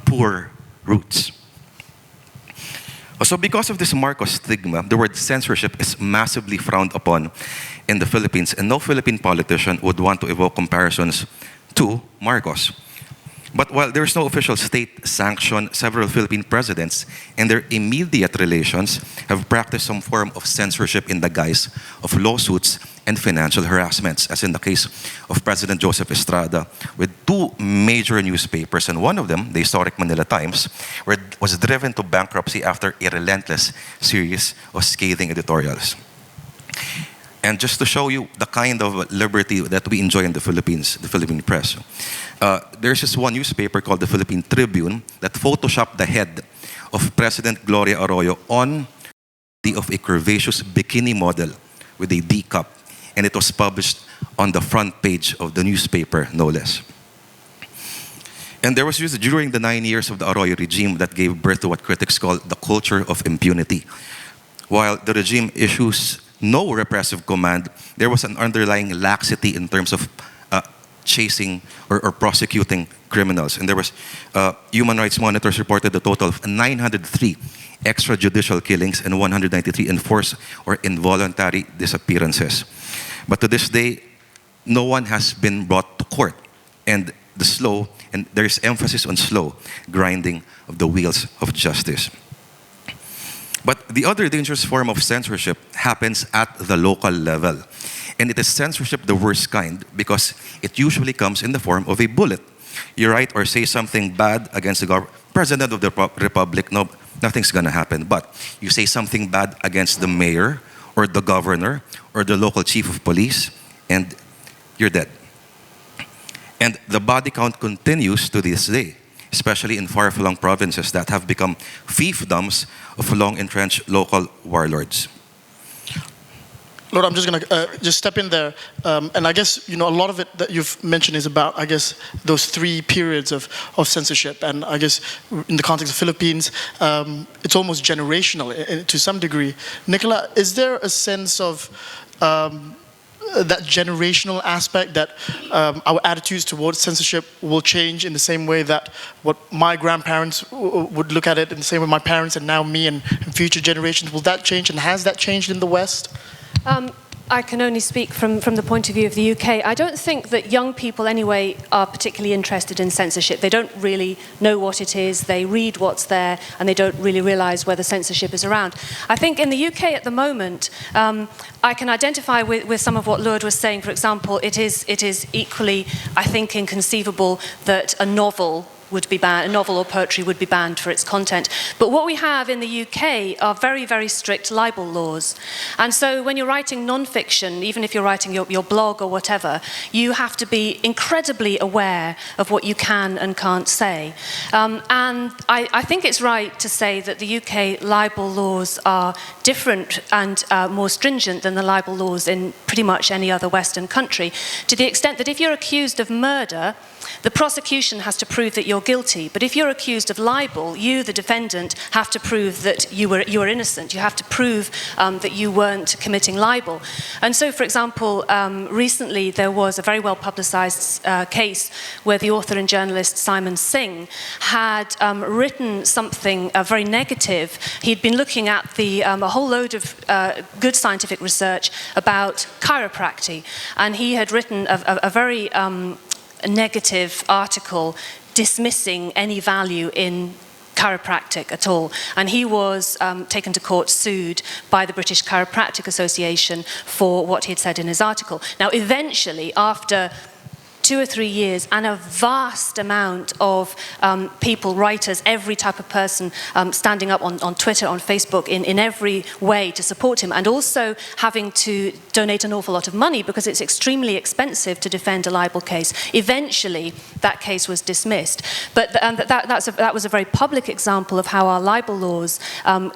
poor roots. So because of this Marcos stigma, the word censorship is massively frowned upon in the Philippines, and no Philippine politician would want to evoke comparisons to Marcos. But while there is no official state sanction, several Philippine presidents and their immediate relations have practiced some form of censorship in the guise of lawsuits and financial harassments, as in the case of President Joseph Estrada, with two major newspapers, and one of them, the historic Manila Times, was driven to bankruptcy after a relentless series of scathing editorials. And just to show you the kind of liberty that we enjoy in the Philippines, the Philippine press, there's this one newspaper called the Philippine Tribune that photoshopped the head of President Gloria Arroyo on of a curvaceous bikini model with a D cup, and it was published on the front page of the newspaper, no less. And there was just during the 9 years of the Arroyo regime that gave birth to what critics call the culture of impunity. While the regime issues no repressive command, there was an underlying laxity in terms of chasing or prosecuting criminals. And there was, Human Rights Monitors reported a total of 903 extrajudicial killings and 193 enforced or involuntary disappearances. But to this day, no one has been brought to court. And there is emphasis on slow grinding of the wheels of justice. But the other dangerous form of censorship happens at the local level. And it is censorship the worst kind because it usually comes in the form of a bullet. You write or say something bad against the President of the Republic, no, nothing's gonna happen. But you say something bad against the mayor or the governor or the local chief of police and you're dead. And the body count continues to this day, especially in far-flung provinces that have become fiefdoms of long-entrenched local warlords. Lord, I'm just going to just step in there. And I guess, a lot of it that you've mentioned is about, I guess, those three periods of censorship. And I guess in the context of Philippines, it's almost generational to some degree. Nicola, is there a sense of that generational aspect that our attitudes towards censorship will change in the same way that what my grandparents would look at it in the same way my parents and now me and future generations, will that change, and has that changed in the West? I can only speak from the point of view of the UK. I don't think that young people anyway are particularly interested in censorship. They don't really know what it is, they read what's there, and they don't really realise whether censorship is around. I think in the UK at the moment, I can identify with some of what Lourdes was saying. For example, it is equally, I think, inconceivable that a novel would be banned, a novel or poetry would be banned for its content. But what we have in the UK are very, very strict libel laws. And so when you're writing non-fiction, even if you're writing your blog or whatever, you have to be incredibly aware of what you can and can't say. And I think it's right to say that the UK libel laws are different and more stringent than the libel laws in pretty much any other Western country, to the extent that if you're accused of murder, the prosecution has to prove that you're guilty. But if you're accused of libel, you, the defendant, have to prove that you were innocent. You have to prove that you weren't committing libel. And so, for example, recently there was a very well publicised case where the author and journalist Simon Singh had written something very negative. He'd been looking at a whole load of good scientific research about chiropractic, and he had written a very negative article dismissing any value in chiropractic at all. And he was taken to court, sued by the British Chiropractic Association for what he had said in his article. Now, eventually, after 2 or 3 years, and a vast amount of people, writers, every type of person standing up on Twitter, on Facebook, in every way to support him, and also having to donate an awful lot of money because it's extremely expensive to defend a libel case. Eventually, that case was dismissed. But that was a very public example of how our libel laws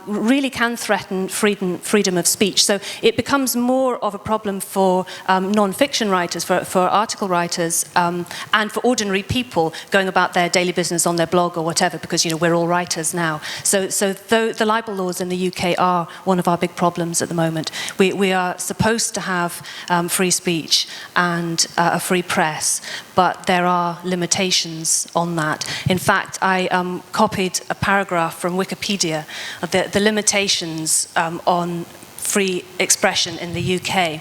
really can threaten freedom of speech. So it becomes more of a problem for non-fiction writers, for article writers, and for ordinary people going about their daily business on their blog or whatever, because we're all writers now. So the libel laws in the UK are one of our big problems at the moment. We are supposed to have free speech and a free press, but there are limitations on that. In fact, I copied a paragraph from Wikipedia, the limitations on free expression in the UK.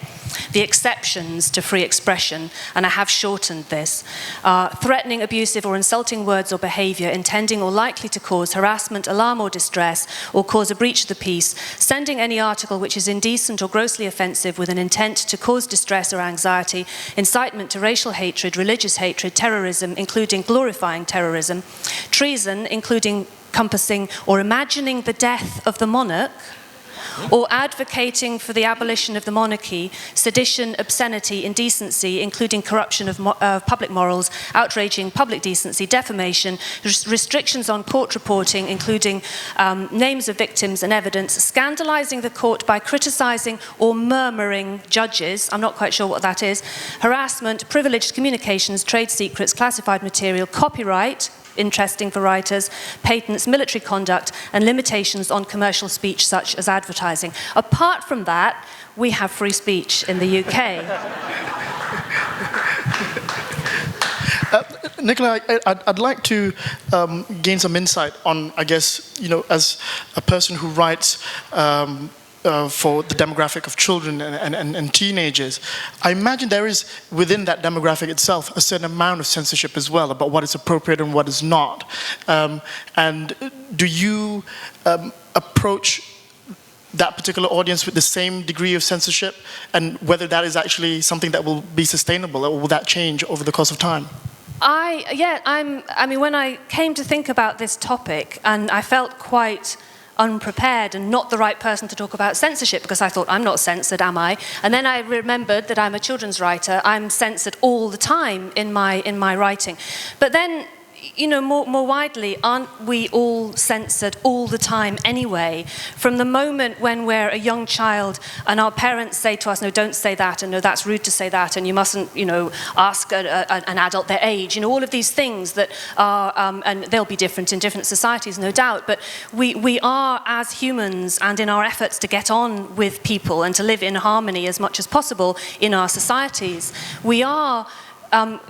The exceptions to free expression, and I have shortened this, are threatening, abusive or insulting words or behaviour intending or likely to cause harassment, alarm or distress, or cause a breach of the peace, sending any article which is indecent or grossly offensive with an intent to cause distress or anxiety, incitement to racial hatred, religious hatred, terrorism, including glorifying terrorism, treason, including encompassing or imagining the death of the monarch, or advocating for the abolition of the monarchy, sedition, obscenity, indecency, including corruption of public morals, outraging public decency, defamation, restrictions on court reporting, including names of victims and evidence, scandalizing the court by criticizing or murmuring judges, I'm not quite sure what that is, harassment, privileged communications, trade secrets, classified material, copyright, interesting for writers, patents, military conduct, and limitations on commercial speech such as advertising. Apart from that, we have free speech in the UK. Nicola, I'd like to gain some insight on, I guess, as a person who writes for the demographic of children and teenagers, I imagine there is, within that demographic itself, a certain amount of censorship as well about what is appropriate and what is not. And do you approach that particular audience with the same degree of censorship, and whether that is actually something that will be sustainable, or will that change over the course of time? I mean, when I came to think about this topic, and I felt quite unprepared and not the right person to talk about censorship, because I thought, I'm not censored, am I? And then I remembered that I'm a children's writer. I'm censored all the time in my writing. But then, more widely, aren't we all censored all the time anyway? From the moment when we're a young child and our parents say to us, no, don't say that, and no, that's rude to say that, and you mustn't, ask an adult their age, all of these things that are, and they'll be different in different societies, no doubt, but we are, as humans, and in our efforts to get on with people and to live in harmony as much as possible in our societies, we are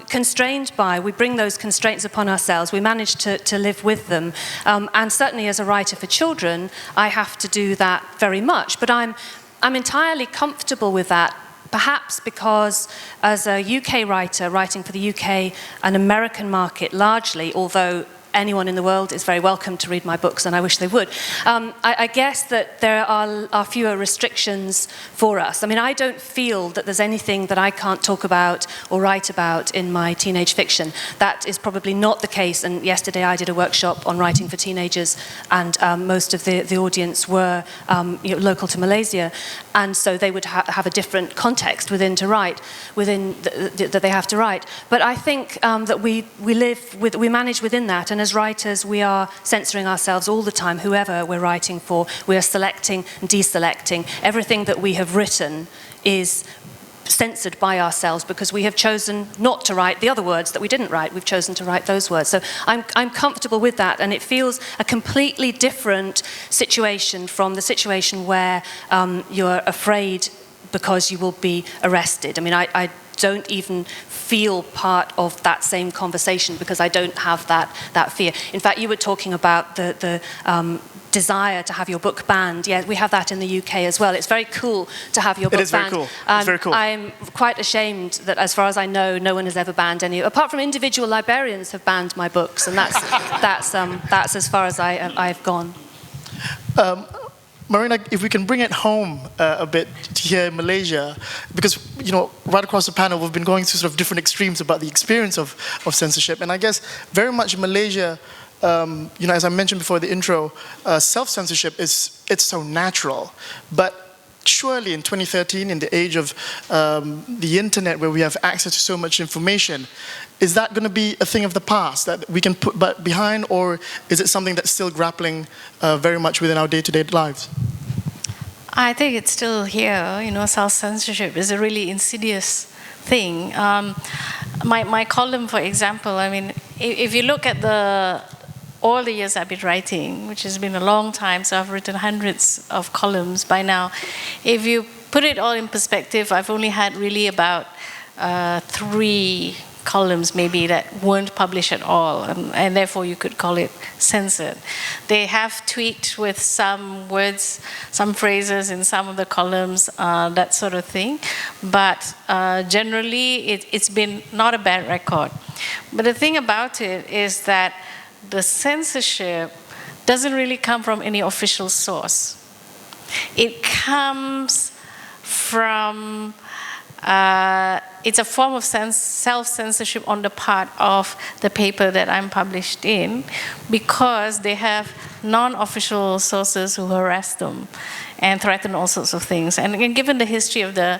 constrained by, we bring those constraints upon ourselves, we manage to live with them. And certainly as a writer for children, I have to do that very much. But I'm entirely comfortable with that, perhaps because as a UK writer, writing for the UK and American market largely, although anyone in the world is very welcome to read my books, and I wish they would. I guess that there are fewer restrictions for us. I mean, I don't feel that there's anything that I can't talk about or write about in my teenage fiction. That is probably not the case, and yesterday I did a workshop on writing for teenagers, and most of the audience were local to Malaysia, and so they would have a different context within that they have to write. But I think that we manage within that, and as writers, we are censoring ourselves all the time, whoever we're writing for. We are selecting and deselecting. Everything that we have written is censored by ourselves because we have chosen not to write the other words that we didn't write. We've chosen to write those words. So I'm comfortable with that, and it feels a completely different situation from the situation where you're afraid because you will be arrested. I mean, I don't even feel part of that same conversation because I don't have that fear. In fact, you were talking about the desire to have your book banned. Yeah, we have that in the UK as well. It's very cool to have your book banned. Very cool. It's very cool. I'm quite ashamed that, as far as I know, no one has ever banned any. Apart from individual librarians have banned my books, and that's as far as I've gone. Marina, if we can bring it home a bit here in Malaysia, because right across the panel we've been going through sort of different extremes about the experience of censorship, and I guess very much in Malaysia, as I mentioned before the intro, self-censorship it's so natural, but surely in 2013, in the age of the internet, where we have access to so much information, is that going to be a thing of the past that we can put behind, or is it something that's still grappling very much within our day-to-day lives? I think it's still here. Self-censorship is a really insidious thing. My column, for example, I mean, if you look at all the years I've been writing, which has been a long time, so I've written hundreds of columns by now. If you put it all in perspective, I've only had really about 3 columns maybe that weren't published at all, and therefore you could call it censored. They have tweaked with some words, some phrases in some of the columns, that sort of thing, but generally it's been not a bad record. But the thing about it is that the censorship doesn't really come from any official source. It comes from, it's a form of self-censorship on the part of the paper that I'm published in, because they have non-official sources who harass them and threaten all sorts of things. And given the history of the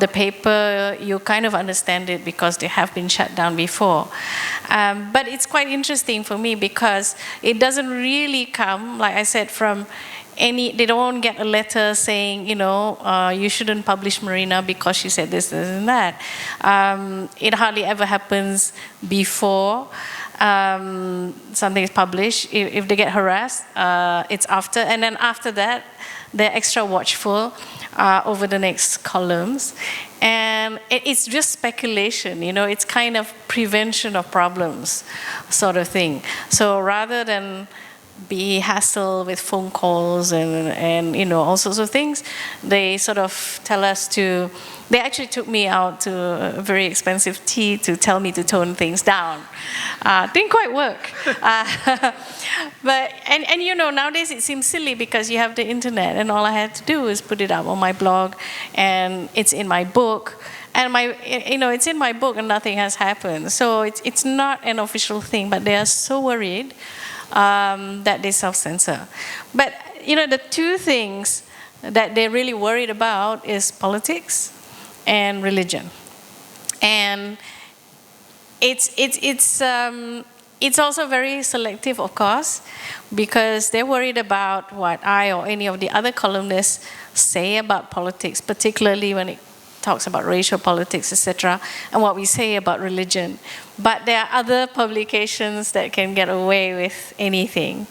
paper, you kind of understand it because they have been shut down before. But it's quite interesting for me because it doesn't really come, like I said, from they don't get a letter saying, you know, you shouldn't publish Marina because she said this, this, and that. It hardly ever happens before something is published. If they get harassed, it's after. And then after that, they're extra watchful over the next columns. And it's just speculation, you know, it's kind of prevention of problems sort of thing. So rather than be hassled with phone calls and you know, all sorts of things, they sort of tell us to, they actually took me out to a very expensive tea to tell me to tone things down. Didn't quite work. But, and you know, nowadays it seems silly because you have the internet and all I had to do is put it up on my blog and it's in my book. And you know, it's in my book and nothing has happened. So it's not an official thing, but they are so worried that they self-censor. But you know, the two things that they're really worried about is politics and religion. And it's also very selective, of course, because they're worried about what I or any of the other columnists say about politics, particularly when it talks about racial politics, etc., and what we say about religion. But there are other publications that can get away with anything,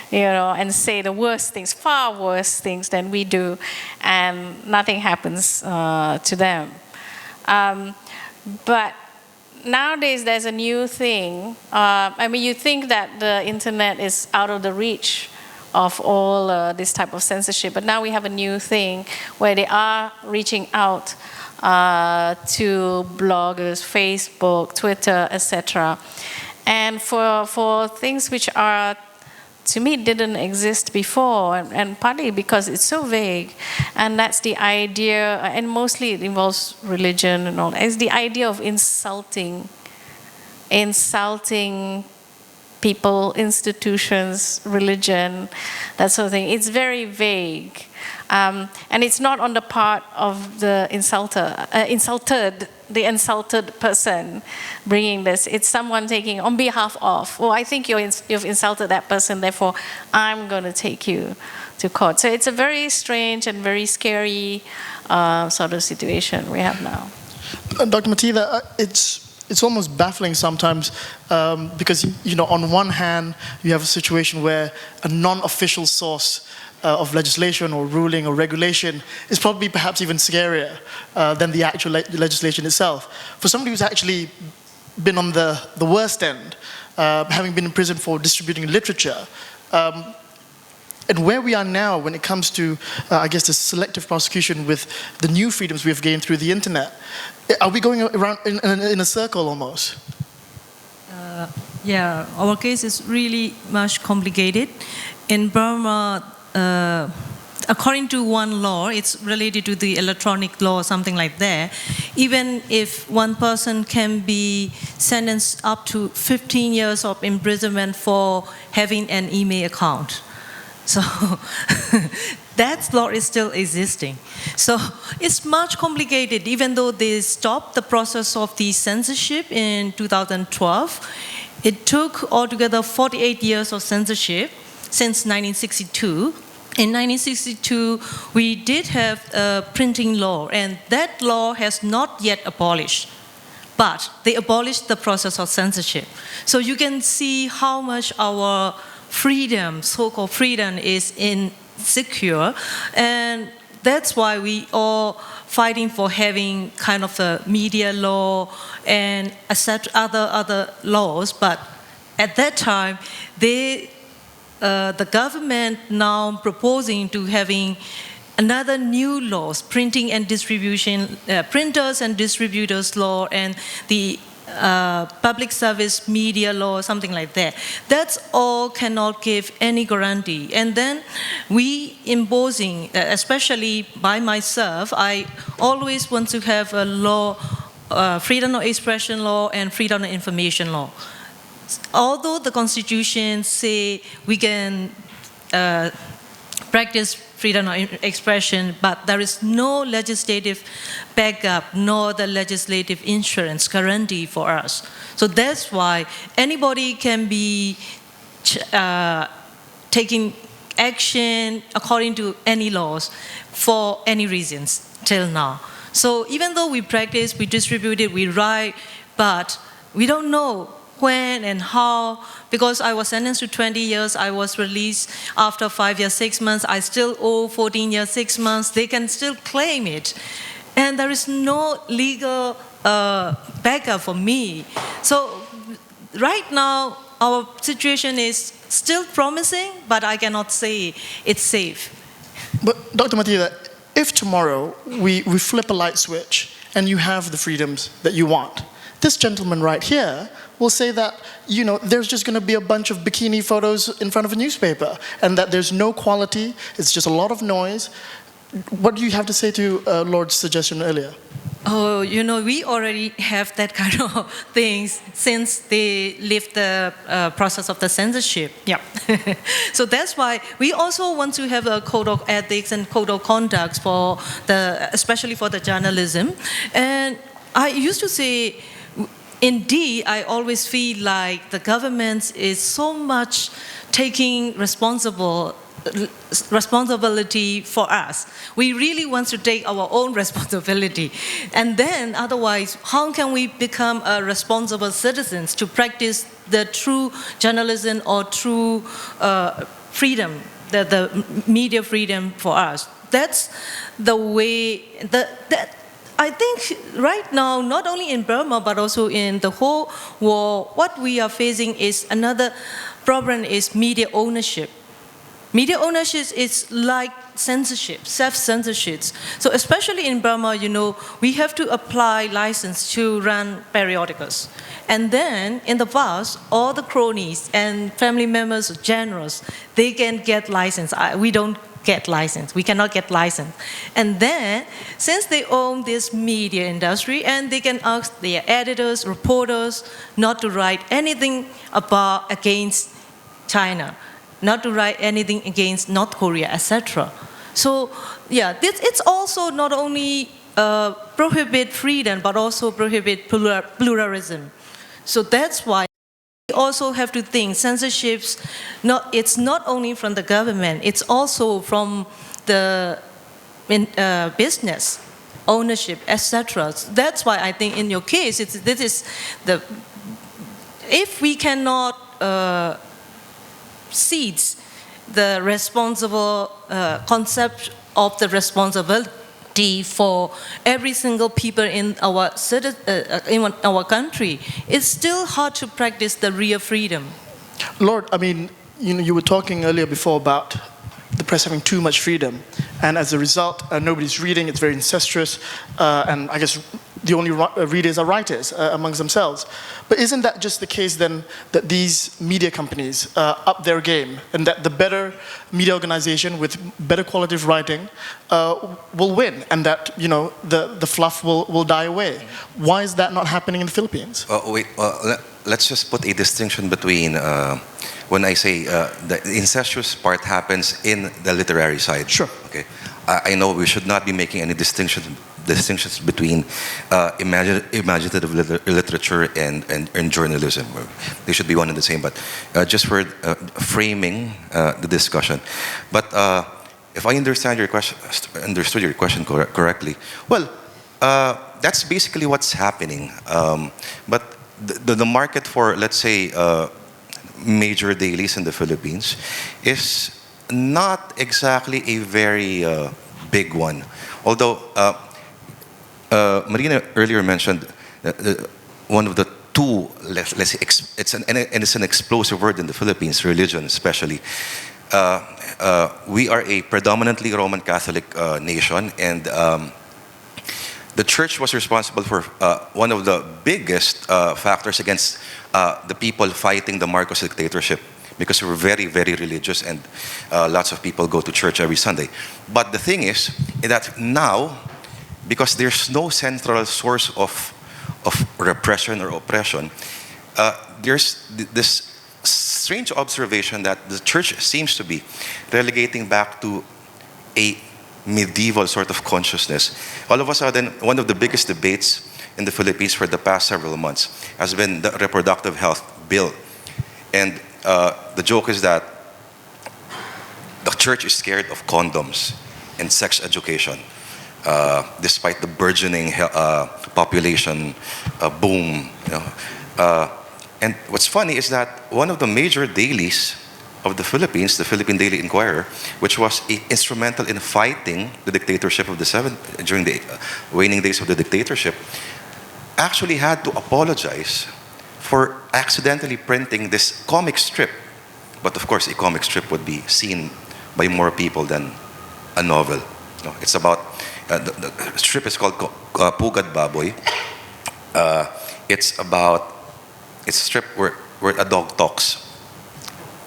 you know, and say the worst things, far worse things than we do, and nothing happens to them. But nowadays there's a new thing. I mean, you think that the internet is out of the reach of all this type of censorship, but now we have a new thing where they are reaching out to bloggers, Facebook, Twitter, etc. And for things which are, to me, didn't exist before, and partly because it's so vague, and that's the idea, and mostly it involves religion and all that, is the idea of insulting people, institutions, religion, that sort of thing. It's very vague. And it's not on the part of the insulted person bringing this. It's someone taking on behalf of, well, I think you've insulted that person, therefore I'm going to take you to court. So it's a very strange and very scary sort of situation we have now. Dr. Mathira, it's almost baffling sometimes because, you know, on one hand, you have a situation where a non-official source of legislation or ruling or regulation is probably perhaps even scarier than the actual legislation itself. For somebody who's actually been on the worst end, having been in prison for distributing literature, and where we are now when it comes to, I guess, the selective prosecution with the new freedoms we've gained through the internet, are we going around in a circle almost? Yeah, our case is really much complicated. In Burma, according to one law, it's related to the electronic law or something like that. Even if one person can be sentenced up to 15 years of imprisonment for having an email account. So that law is still existing. So it's much complicated, even though they stopped the process of the censorship in 2012. It took altogether 48 years of censorship since 1962. In 1962, we did have a printing law, and that law has not yet abolished. But they abolished the process of censorship. So you can see how much our freedom, so-called freedom, is insecure, and that's why we all fighting for having kind of a media law and other laws, but at that time, the government now proposing to having another new laws, printing and distribution, printers and distributors law, and the public service media law, something like that. That's all cannot give any guarantee. And then we imposing, especially by myself, I always want to have a law, freedom of expression law and freedom of information law. Although the Constitution say we can practice freedom of expression, but there is no legislative backup nor the legislative insurance guarantee for us. So that's why anybody can be taking action according to any laws for any reasons till now. So even though we practice, we distribute it, we write, but we don't know when and how, because I was sentenced to 20 years, I was released after 5 years, 6 months, I still owe 14 years, 6 months, they can still claim it. And there is no legal backup for me. So right now, our situation is still promising, but I cannot say it's safe. But Dr. Mahathir, if tomorrow we flip a light switch and you have the freedoms that you want, this gentleman right here will say that, you know, there's just going to be a bunch of bikini photos in front of a newspaper and that there's no quality, it's just a lot of noise. What do you have to say to Lord's suggestion earlier? Oh, you know, we already have that kind of things since they lift the process of the censorship. Yeah. So that's why we also want to have a code of ethics and code of conduct for especially for the journalism. And I used to say, indeed, I always feel like the government is so much taking responsibility for us. We really want to take our own responsibility. And then otherwise, how can we become responsible citizens to practice the true journalism or true freedom, the media freedom for us? That's the way that I think right now, not only in Burma, but also in the whole world, what we are facing is another problem is media ownership. Media ownership is like censorship, self-censorship. So especially in Burma, you know, we have to apply license to run periodicals. And then in the past, all the cronies and family members, generals, they can get license. We don't get license. We cannot get license. And then, since they own this media industry, and they can ask their editors, reporters, not to write anything against China, not to write anything against North Korea, etc. So, yeah, it's also not only prohibit freedom, but also prohibit pluralism. So that's why we also have to think censorships, it's not only from the government, it's also from the business, ownership, etc. That's why I think in your case, if we cannot seize the responsible concept of the responsibility for every single people in our country, it's still hard to practice the real freedom. Lord, I mean, you were talking earlier before about the press having too much freedom, and as a result, nobody's reading, it's very incestuous, and I guess the only readers are writers amongst themselves. But isn't that just the case then that these media companies up their game, and that the better media organization with better quality of writing will win, and that, you know, the fluff will die away? Why is that not happening in the Philippines? Let's just put a distinction between when I say the incestuous part happens in the literary side. Sure. Okay. I know we should not be making any distinctions between imaginative literature and journalism. They should be one and the same, but just for framing the discussion. But if I understood your question correctly, well, that's basically what's happening. But the market for, let's say, major dailies in the Philippines is not exactly a very big one. Although Marina earlier mentioned one of the two, let's say, it's an explosive word in the Philippines, religion especially. We are a predominantly Roman Catholic nation, and the church was responsible for one of the biggest factors against the people fighting the Marcos dictatorship, because we were very, very religious, and lots of people go to church every Sunday. But the thing is that now, because there's no central source of repression or oppression, there's this strange observation that the church seems to be relegating back to a medieval sort of consciousness. All of a sudden, one of the biggest debates in the Philippines for the past several months has been the reproductive health bill. And the joke is that the church is scared of condoms and sex education, despite the burgeoning population boom. And what's funny is that one of the major dailies of the Philippines, the Philippine Daily Inquirer, which was instrumental in fighting the dictatorship of during the waning days of the dictatorship, actually had to apologize for accidentally printing this comic strip. But of course, a comic strip would be seen by more people than a novel. It's about, the strip is called Pugad Baboy. It's a strip where a dog talks.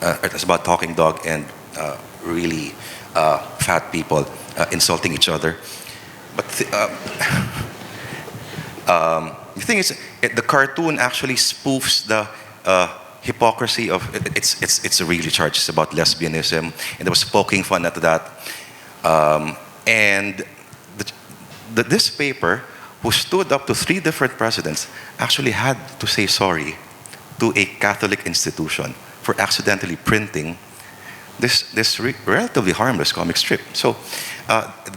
It's about talking dog and really fat people insulting each other. But the thing is, the cartoon actually spoofs the hypocrisy of it's really charged. It's about lesbianism, and there was poking fun at that. And this paper, who stood up to 3 different presidents, actually had to say sorry to a Catholic institution for accidentally printing this relatively harmless comic strip. So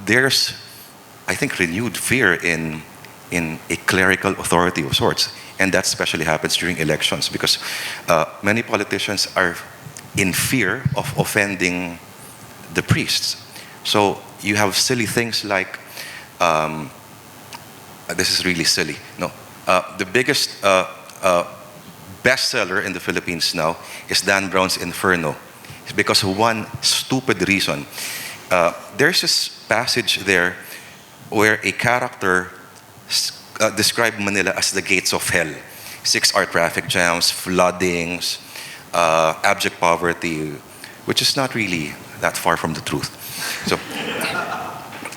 there's, I think, renewed fear in a clerical authority of sorts, and that especially happens during elections, because many politicians are in fear of offending the priests. So you have silly things like, this is really silly. No, the biggest bestseller in the Philippines now is Dan Brown's Inferno. It's because of one stupid reason. There's this passage there where a character described Manila as the gates of hell. 6-hour traffic jams, floodings, abject poverty, which is not really that far from the truth. So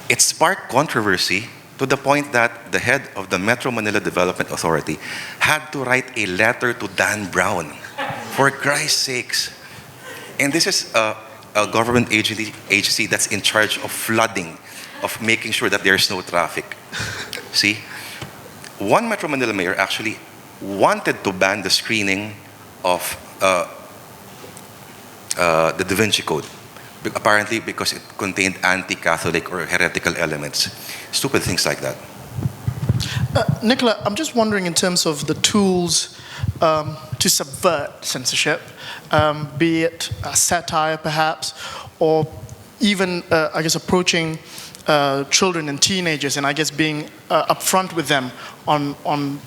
it sparked controversy to the point that the head of the Metro Manila Development Authority had to write a letter to Dan Brown, for Christ's sakes. And this is a government agency that's in charge of flooding, of making sure that there's no traffic. See? One Metro Manila mayor actually wanted to ban the screening of the Da Vinci Code, apparently because it contained anti-Catholic or heretical elements. Stupid things like that. Nicola, I'm just wondering, in terms of the tools to subvert censorship, be it satire perhaps, or even, I guess, approaching children and teenagers, and I guess being upfront with them on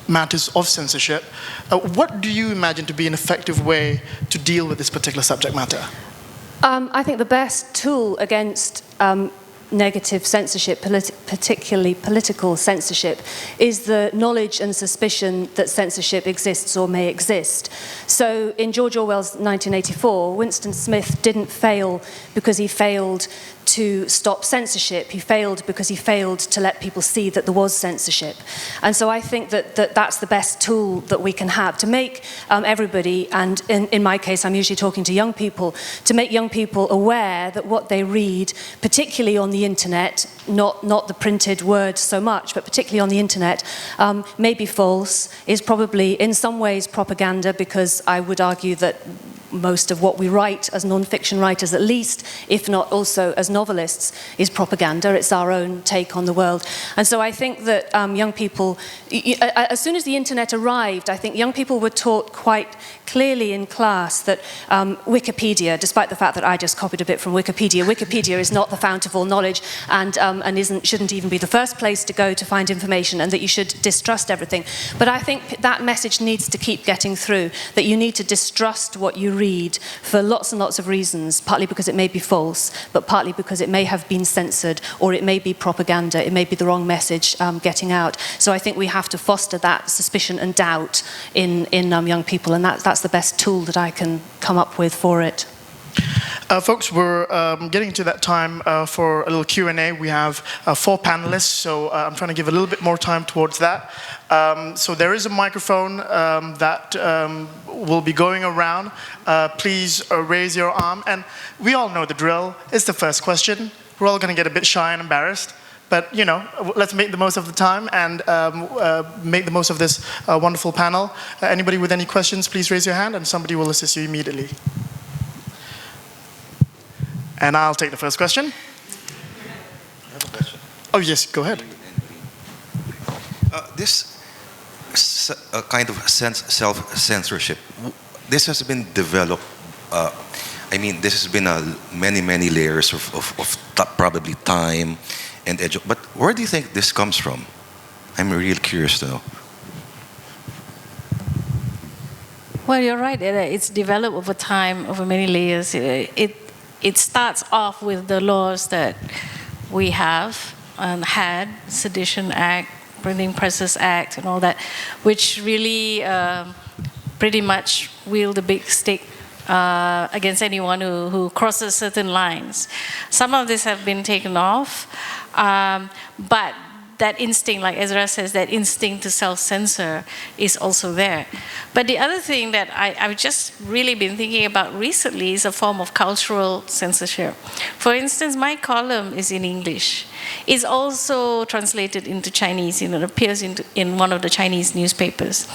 matters of censorship. What do you imagine to be an effective way to deal with this particular subject matter? I think the best tool against negative censorship, particularly political censorship, is the knowledge and suspicion that censorship exists or may exist. So in George Orwell's 1984, Winston Smith didn't fail because he failed to stop censorship. He failed because he failed to let people see that there was censorship. And so I think that that's the best tool that we can have to make everybody, and in my case I'm usually talking to young people, to make young people aware that what they read, particularly on the internet, not the printed word so much, but particularly on the internet, may be false, is probably in some ways propaganda, because I would argue that most of what we write as non-fiction writers, at least, if not also as novelists is propaganda. It's our own take on the world. And so I think that young people, as soon as the internet arrived, I think young people were taught quite clearly in class that Wikipedia, despite the fact that I just copied a bit from Wikipedia, Wikipedia is not the fount of all knowledge and shouldn't even be the first place to go to find information, and that you should distrust everything. But I think that message needs to keep getting through, that you need to distrust what you read for lots and lots of reasons, partly because it may be false, but partly because it may have been censored, or it may be propaganda, it may be the wrong message getting out. So I think we have to foster that suspicion and doubt in young people, and that's the best tool that I can come up with for it. Folks, we're getting to that time for a little Q&A. We have 4 panelists, so I'm trying to give a little bit more time towards that. So there is a microphone that will be going around. Please raise your arm. And we all know the drill. It's the first question. We're all going to get a bit shy and embarrassed. But, you know, let's make the most of the time and make the most of this wonderful panel. Anybody with any questions, please raise your hand and somebody will assist you immediately. And I'll take the first question. I have a question. Oh, yes, go ahead. This kind of self-censorship, this has been developed, I mean, this has been many, many layers of probably time and education. But where do you think this comes from? I'm real curious to know. Well, you're right. It's developed over time, over many layers. It starts off with the laws that we have and had, Sedition Act, Printing Presses Act, and all that, which really pretty much wield a big stick against anyone who crosses certain lines. Some of this have been taken off, but that instinct, like Ezra says, that instinct to self-censor is also there. But the other thing that I've just really been thinking about recently is a form of cultural censorship. For instance, my column is in English. It's also translated into Chinese, it appears in one of the Chinese newspapers.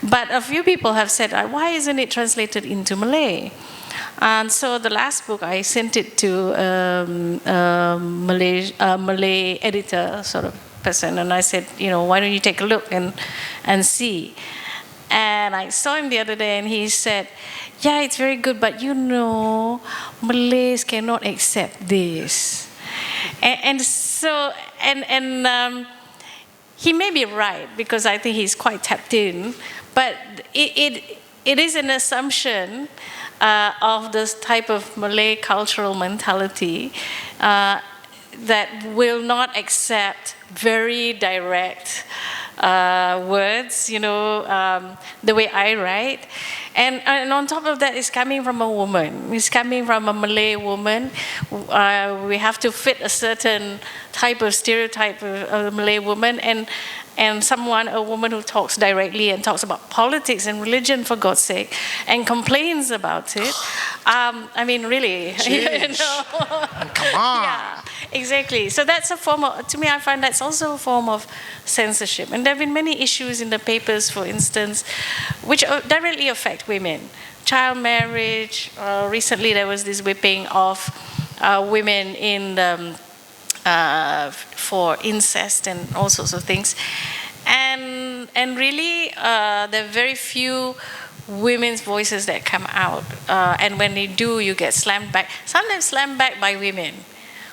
But a few people have said, why isn't it translated into Malay? And so the last book, I sent it to a Malay editor, sort of person, and I said, you know, why don't you take a look and see? And I saw him the other day, and he said, yeah, it's very good, but you know, Malays cannot accept this. And so he may be right, because I think he's quite tapped in, but it is an assumption of this type of Malay cultural mentality that will not accept very direct words, you know, the way I write. And on top of that, it's coming from a woman. It's coming from a Malay woman. We have to fit a certain type of stereotype of a Malay woman, and a woman who talks directly and talks about politics and religion, for God's sake, and complains about it. I mean, really, you know. Come on. Yeah, exactly. So that's a form of, to me, I find that's also a form of censorship. And there have been many issues in the papers, for instance, which directly affect women. Child marriage. Recently, there was this whipping of women in the for incest and all sorts of things, and really there are very few women's voices that come out, and when they do, you get slammed back. Sometimes slammed back by women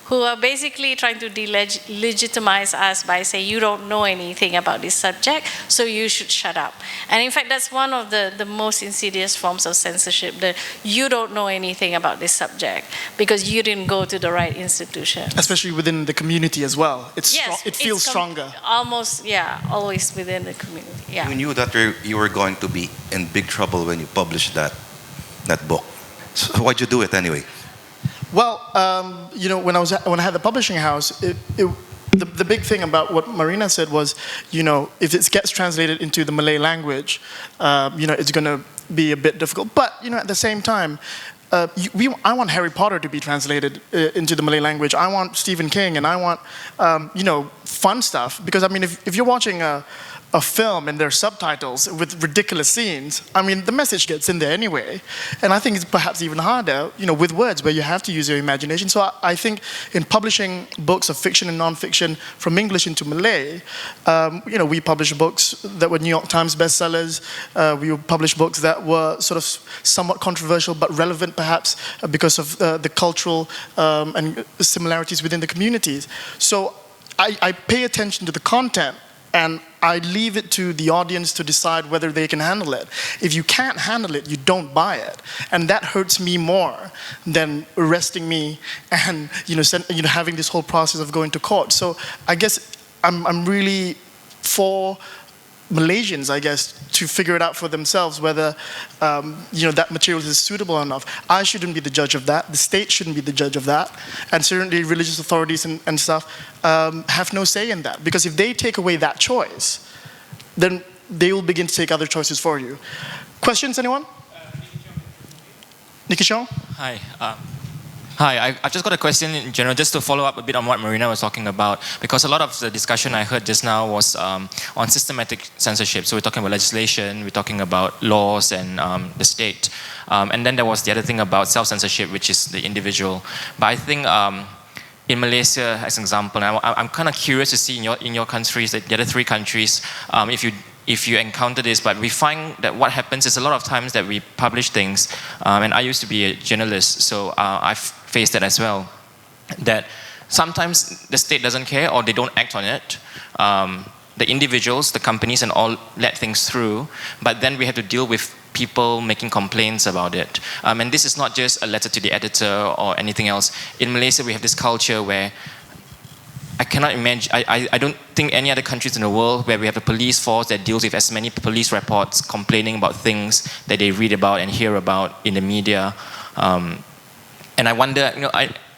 who are basically trying to delegitimize us by saying, you don't know anything about this subject, so you should shut up. And in fact, that's one of the most insidious forms of censorship, that you don't know anything about this subject because you didn't go to the right institution. Especially within the community as well. It feels stronger. Almost, yeah, always within the community, yeah. You knew that you were going to be in big trouble when you published that book. So why'd you do it anyway? Well, you know, when I had the publishing house, the big thing about what Marina said was, you know, if it gets translated into the Malay language, you know, it's going to be a bit difficult. But, you know, at the same time, I want Harry Potter to be translated into the Malay language. I want Stephen King, and I want, you know, fun stuff. Because, I mean, if you're watching a film and their subtitles with ridiculous scenes, I mean, the message gets in there anyway. And I think it's perhaps even harder, with words where you have to use your imagination. So I think in publishing books of fiction and non-fiction from English into Malay, we published books that were New York Times bestsellers. We published books that were sort of somewhat controversial but relevant perhaps because of the cultural and similarities within the communities. So I pay attention to the content, and I leave it to the audience to decide whether they can handle it. If you can't handle it, you don't buy it. And that hurts me more than arresting me and having this whole process of going to court. So I guess I'm really for Malaysians, I guess, to figure it out for themselves whether that material is suitable enough. I shouldn't be the judge of that. The state shouldn't be the judge of that. And certainly religious authorities and stuff have no say in that. Because if they take away that choice, then they will begin to take other choices for you. Questions, anyone? Nicky Chong? Hi. Hi, I've just got a question in general, just to follow up a bit on what Marina was talking about, because a lot of the discussion I heard just now was on systematic censorship. So we're talking about legislation, we're talking about laws and the state. And then there was the other thing about self-censorship, which is the individual. But I think in Malaysia, as an example, and I'm kind of curious to see in your countries, the other three countries, if you encounter this, but we find that what happens is a lot of times that we publish things, and I used to be a journalist, so I've faced that as well, that sometimes the state doesn't care or they don't act on it. The individuals, the companies and all let things through, but then we have to deal with people making complaints about it. And this is not just a letter to the editor or anything else. In Malaysia, we have this culture where I cannot imagine, I don't think any other countries in the world where we have a police force that deals with as many police reports complaining about things that they read about and hear about in the media. And I wonder,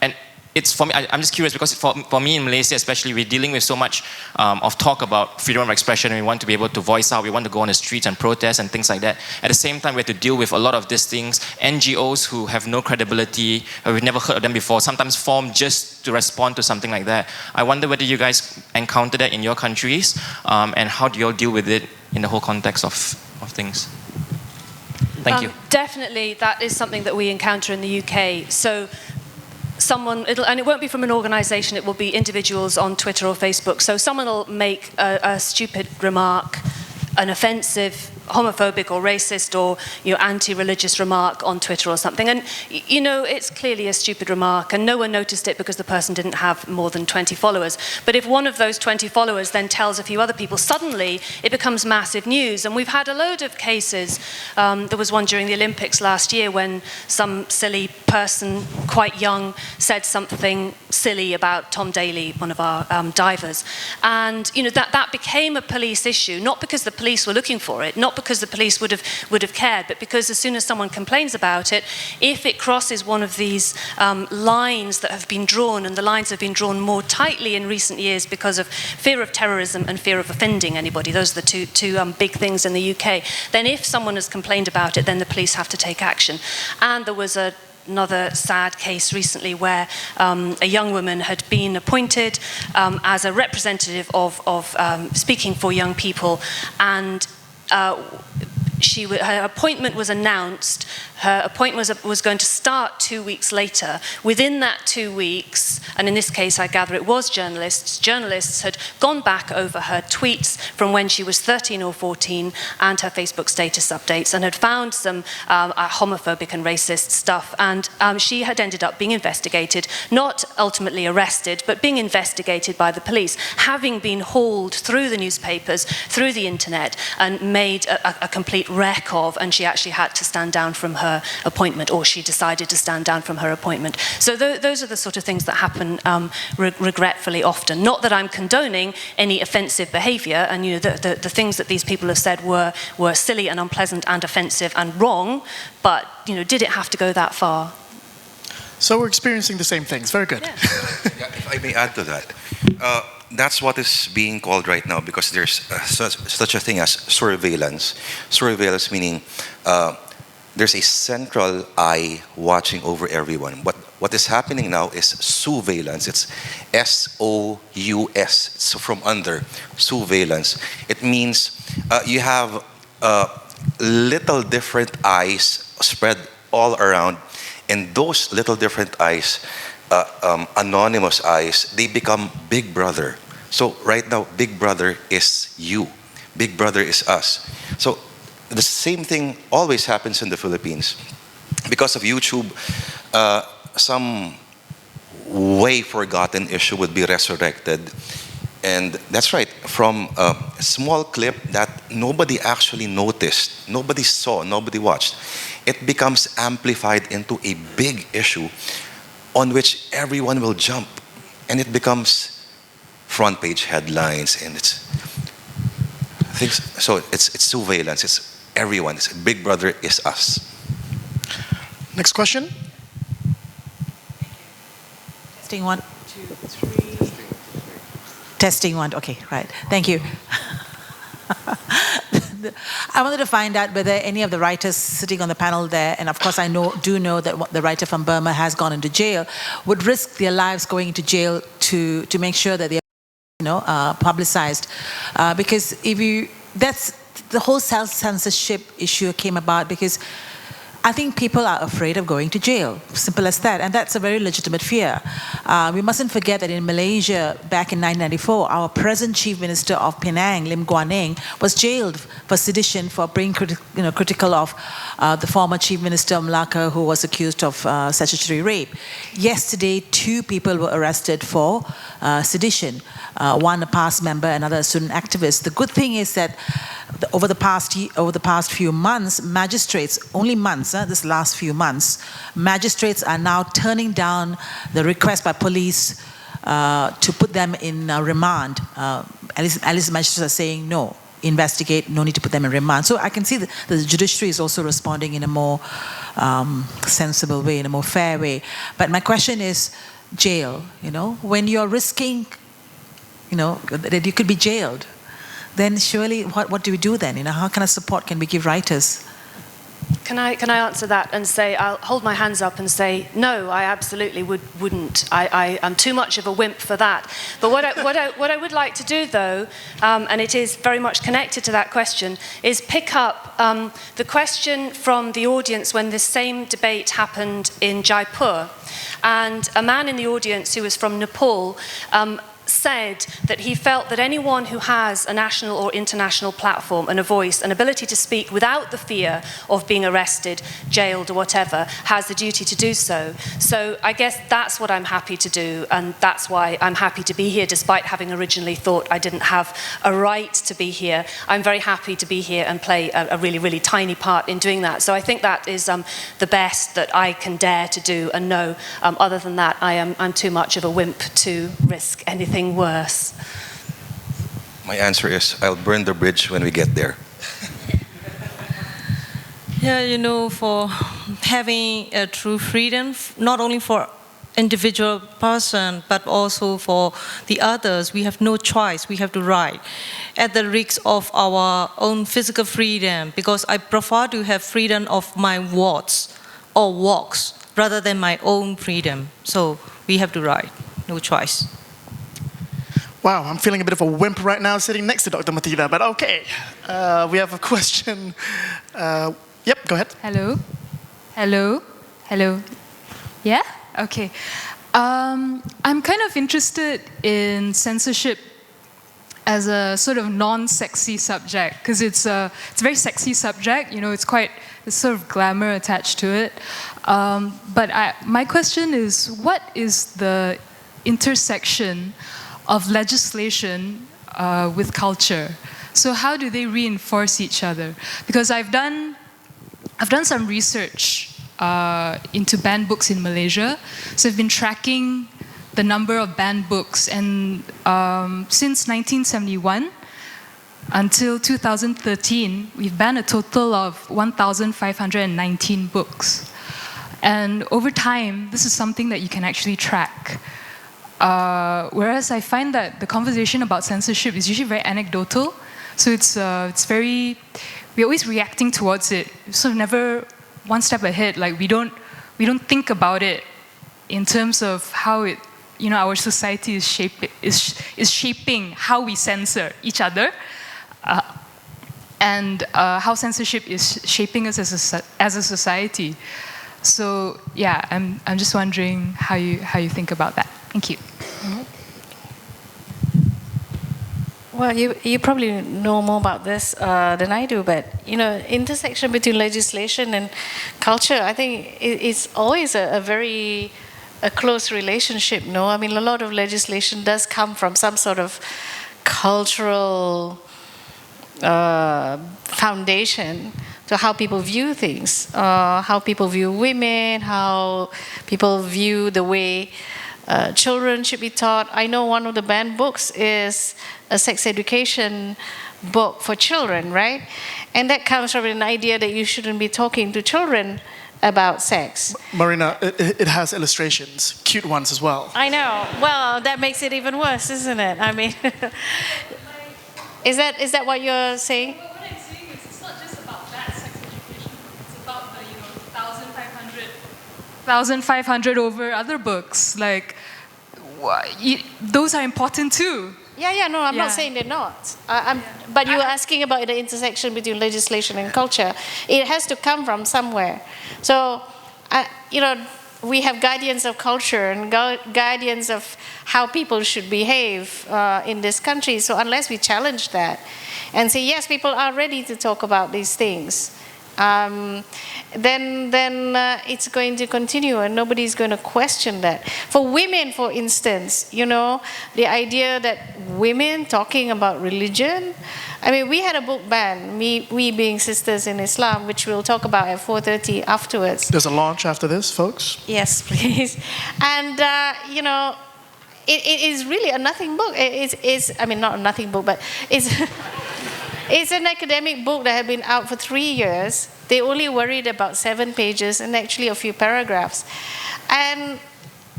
and it's for me, I'm just curious because for me in Malaysia especially, we're dealing with so much of talk about freedom of expression, and we want to be able to voice out, we want to go on the streets and protest and things like that. At the same time, we have to deal with a lot of these things. NGOs who have no credibility, we've never heard of them before, sometimes form just to respond to something like that. I wonder whether you guys encounter that in your countries, and how do you all deal with it in the whole context of things? Thank you. Definitely, that is something that we encounter in the UK. So and it won't be from an organisation, it will be individuals on Twitter or Facebook. So someone will make a stupid remark, an offensive, homophobic or racist or anti-religious remark on Twitter or something. And it's clearly a stupid remark and no one noticed it because the person didn't have more than 20 followers. But if one of those 20 followers then tells a few other people, suddenly it becomes massive news. And we've had a load of cases. There was one during the Olympics last year when some silly person, quite young, said something silly about Tom Daley, one of our divers. And that became a police issue, not because the police were looking for it, not because the police would have cared, but because as soon as someone complains about it, if it crosses one of these lines that have been drawn, and the lines have been drawn more tightly in recent years because of fear of terrorism and fear of offending anybody, those are the two big things in the UK, then if someone has complained about it, then the police have to take action. And there was another sad case recently where a young woman had been appointed as a representative of speaking for young people, and her appointment was announced. Her appointment was going to start 2 weeks later. Within that 2 weeks, and in this case I gather it was journalists had gone back over her tweets from when she was 13 or 14 and her Facebook status updates and had found some homophobic and racist stuff, and she had ended up being investigated, not ultimately arrested, but being investigated by the police, having been hauled through the newspapers, through the internet, and made a complete wreck of, and she actually had to stand down from her appointment, or she decided to stand down from her appointment. So those are the sort of things that happen regretfully often. Not that I'm condoning any offensive behaviour, and the things that these people have said were silly and unpleasant and offensive and wrong, but did it have to go that far? So we're experiencing the same things. Very good. Yeah, if I may add to that. That's what is being called right now, because there's such a thing as surveillance. Surveillance meaning there's a central eye watching over everyone. what is happening now is surveillance. It's S-O-U-S. It's from under, surveillance. It means you have little different eyes spread all around, and those little different eyes, anonymous eyes, they become Big Brother. So right now, Big Brother is you. Big Brother is us. So the same thing always happens in the Philippines. Because of YouTube, some way forgotten issue would be resurrected. And that's right, from a small clip that nobody actually noticed, nobody saw, nobody watched, it becomes amplified into a big issue on which everyone will jump. And it becomes front page headlines, and it's things. So it's surveillance, it's everyone, it's Big Brother is us. Next question. Testing 1, 2, 3. Testing 1. Okay, right. Thank you. I wanted to find out whether any of the writers sitting on the panel there, and of course I do know that the writer from Burma has gone into jail, would risk their lives going into jail to make sure that they are publicized. Because that's the whole self-censorship issue came about because I think people are afraid of going to jail, simple as that, and that's a very legitimate fear. We mustn't forget that in Malaysia, back in 1994, our present Chief Minister of Penang, Lim Guan Eng, was jailed for sedition for being critical of the former Chief Minister of Malacca, who was accused of statutory rape. Yesterday, 2 people were arrested for sedition, one a past member, another a student activist. The good thing is that over the past few months, magistrates, only months, this last few months, magistrates are now turning down the request by police to put them in remand. At least magistrates are saying no, investigate, no need to put them in remand. So I can see that the judiciary is also responding in a more sensible way, in a more fair way. But my question is, jail, when you're risking, that you could be jailed, then surely what do we do then? How kind of support can we give writers? Can I answer that and say, I'll hold my hands up and say, no, I absolutely wouldn't. I am too much of a wimp for that. But what I would like to do, though, and it is very much connected to that question, is pick up the question from the audience when this same debate happened in Jaipur. And a man in the audience who was from Nepal said that he felt that anyone who has a national or international platform and a voice, an ability to speak without the fear of being arrested, jailed or whatever, has the duty to do so. So I guess that's what I'm happy to do, and that's why I'm happy to be here, despite having originally thought I didn't have a right to be here. I'm very happy to be here and play a really, really tiny part in doing that. So I think that is the best that I can dare to do, and no, other than that, I'm too much of a wimp to risk anything worse. My answer is, I'll burn the bridge when we get there. Yeah, for having a true freedom, not only for individual person, but also for the others, we have no choice. We have to write at the risk of our own physical freedom, because I prefer to have freedom of my words or walks rather than my own freedom. So we have to write, no choice. Wow, I'm feeling a bit of a wimp right now sitting next to Dr. MAHATHIR, but okay. We have a question. Yep, go ahead. Hello? Hello? Hello? Yeah? Okay. I'm kind of interested in censorship as a sort of non-sexy subject, because it's a very sexy subject, it's quite, there's sort of glamour attached to it. But my question is, what is the intersection of legislation with culture? So how do they reinforce each other? Because I've done some research into banned books in Malaysia. So I've been tracking the number of banned books, and since 1971 until 2013, we've banned a total of 1,519 books. And over time, this is something that you can actually track. Whereas I find that the conversation about censorship is usually very anecdotal, so it's very, we're always reacting towards it, sort of never one step ahead. Like we don't think about it in terms of how it, our society is shaping how we censor each other, and how censorship is shaping us as a society. So yeah, I'm just wondering how you think about that. Thank you. Well, you probably know more about this than I do, but intersection between legislation and culture, I think it's always a very close relationship. No, I mean a lot of legislation does come from some sort of cultural foundation to how people view things, how people view women, how people view the way children should be taught. I know one of the banned books is a sex education book for children, right? And that comes from an idea that you shouldn't be talking to children about sex. Marina, it has illustrations, cute ones as well. I know. Well, that makes it even worse, isn't it? I mean, is that what you're saying? Well, what I'm saying is it's not just about that sex education book. It's about the 1,500 over other books. Like, those are important too. Yeah, no, I'm not saying they're not. But you were asking about the intersection between legislation and culture. It has to come from somewhere. So, we have guardians of culture and guardians of how people should behave in this country. So unless we challenge that and say, yes, people are ready to talk about these things, then it's going to continue and nobody's going to question that. For women, for instance, the idea that women talking about religion, I mean, we had a book ban, we being sisters in Islam, which we'll talk about at 4:30 afterwards. There's a launch after this, folks? Yes, please. And, it is really a nothing book. I mean, not a nothing book, but it's... It's an academic book that had been out for 3 years. They only worried about 7 pages and actually a few paragraphs. And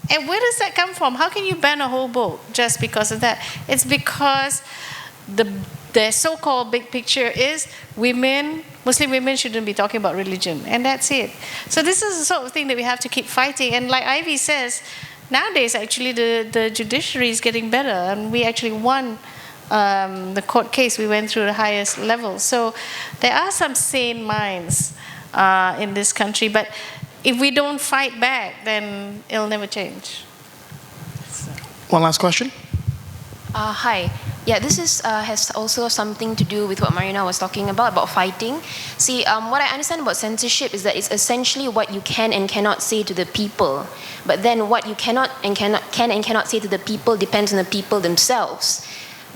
where does that come from? How can you ban a whole book just because of that? It's because the so-called big picture is Muslim women shouldn't be talking about religion, and that's it. So this is the sort of thing that we have to keep fighting. And like Ivy says, nowadays actually the judiciary is getting better, and we actually won the court case. We went through the highest level. So there are some sane minds in this country, but if we don't fight back, then it'll never change. One last question. Hi. Yeah, this has also something to do with what Marina was talking about fighting. See, what I understand about censorship is that it's essentially what you can and cannot say to the people. But then what you can and cannot say to the people depends on the people themselves.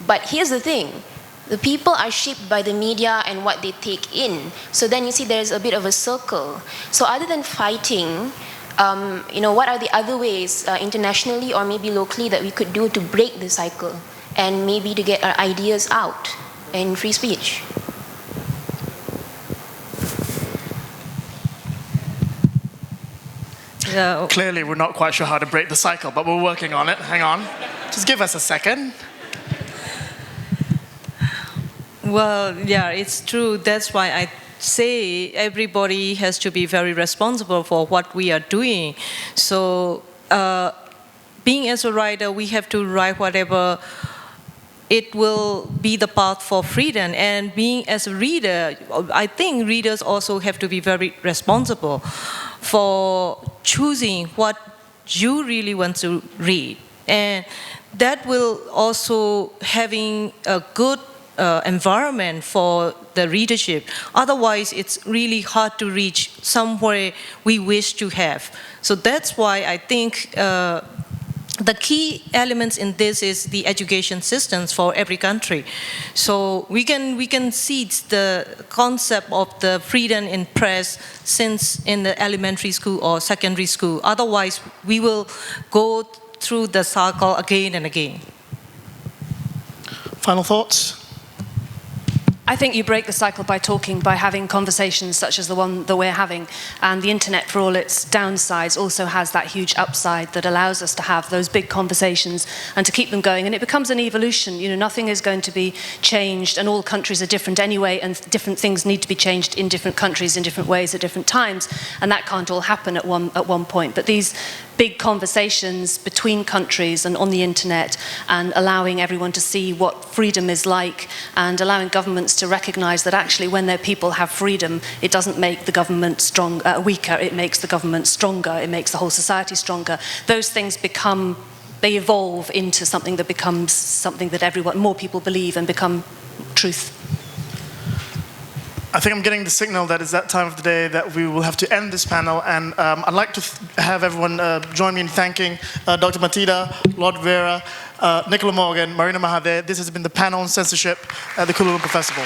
But here's the thing. The people are shaped by the media and what they take in. So then you see there's a bit of a circle. So other than fighting, what are the other ways internationally or maybe locally that we could do to break the cycle and maybe to get our ideas out in free speech? Clearly, we're not quite sure how to break the cycle, but we're working on it. Hang on. Just give us a second. Well, yeah, it's true. That's why I say everybody has to be very responsible for what we are doing. So, being as a writer, we have to write whatever it will be the path for freedom. And being as a reader, I think readers also have to be very responsible for choosing what you really want to read. And that will also having a good environment for the readership. Otherwise, it's really hard to reach somewhere we wish to have. So that's why I think the key elements in this is the education systems for every country. So we can see the concept of the freedom in press since in the elementary school or secondary school. Otherwise, we will go through the cycle again and again. Final thoughts? I think you break the cycle by having conversations such as the one that we're having. And the internet, for all its downsides, also has that huge upside that allows us to have those big conversations and to keep them going. And it becomes an evolution. Nothing is going to be changed, and all countries are different anyway, and different things need to be changed in different countries in different ways at different times. And that can't all happen at one point. But these big conversations between countries and on the internet, and allowing everyone to see what freedom is like, and allowing governments to recognize that actually when their people have freedom, it doesn't make the government weaker, it makes the government stronger, it makes the whole society stronger. Those things they evolve into something that becomes something that more people believe and become truth. I think I'm getting the signal that it's that time of the day that we will have to end this panel, and I'd like to have everyone join me in thanking Dr. THIDA, Lord VEYRA, Nicola Morgan, Marina Mahathir. This has been the panel on censorship at the Kuala Lumpur Festival.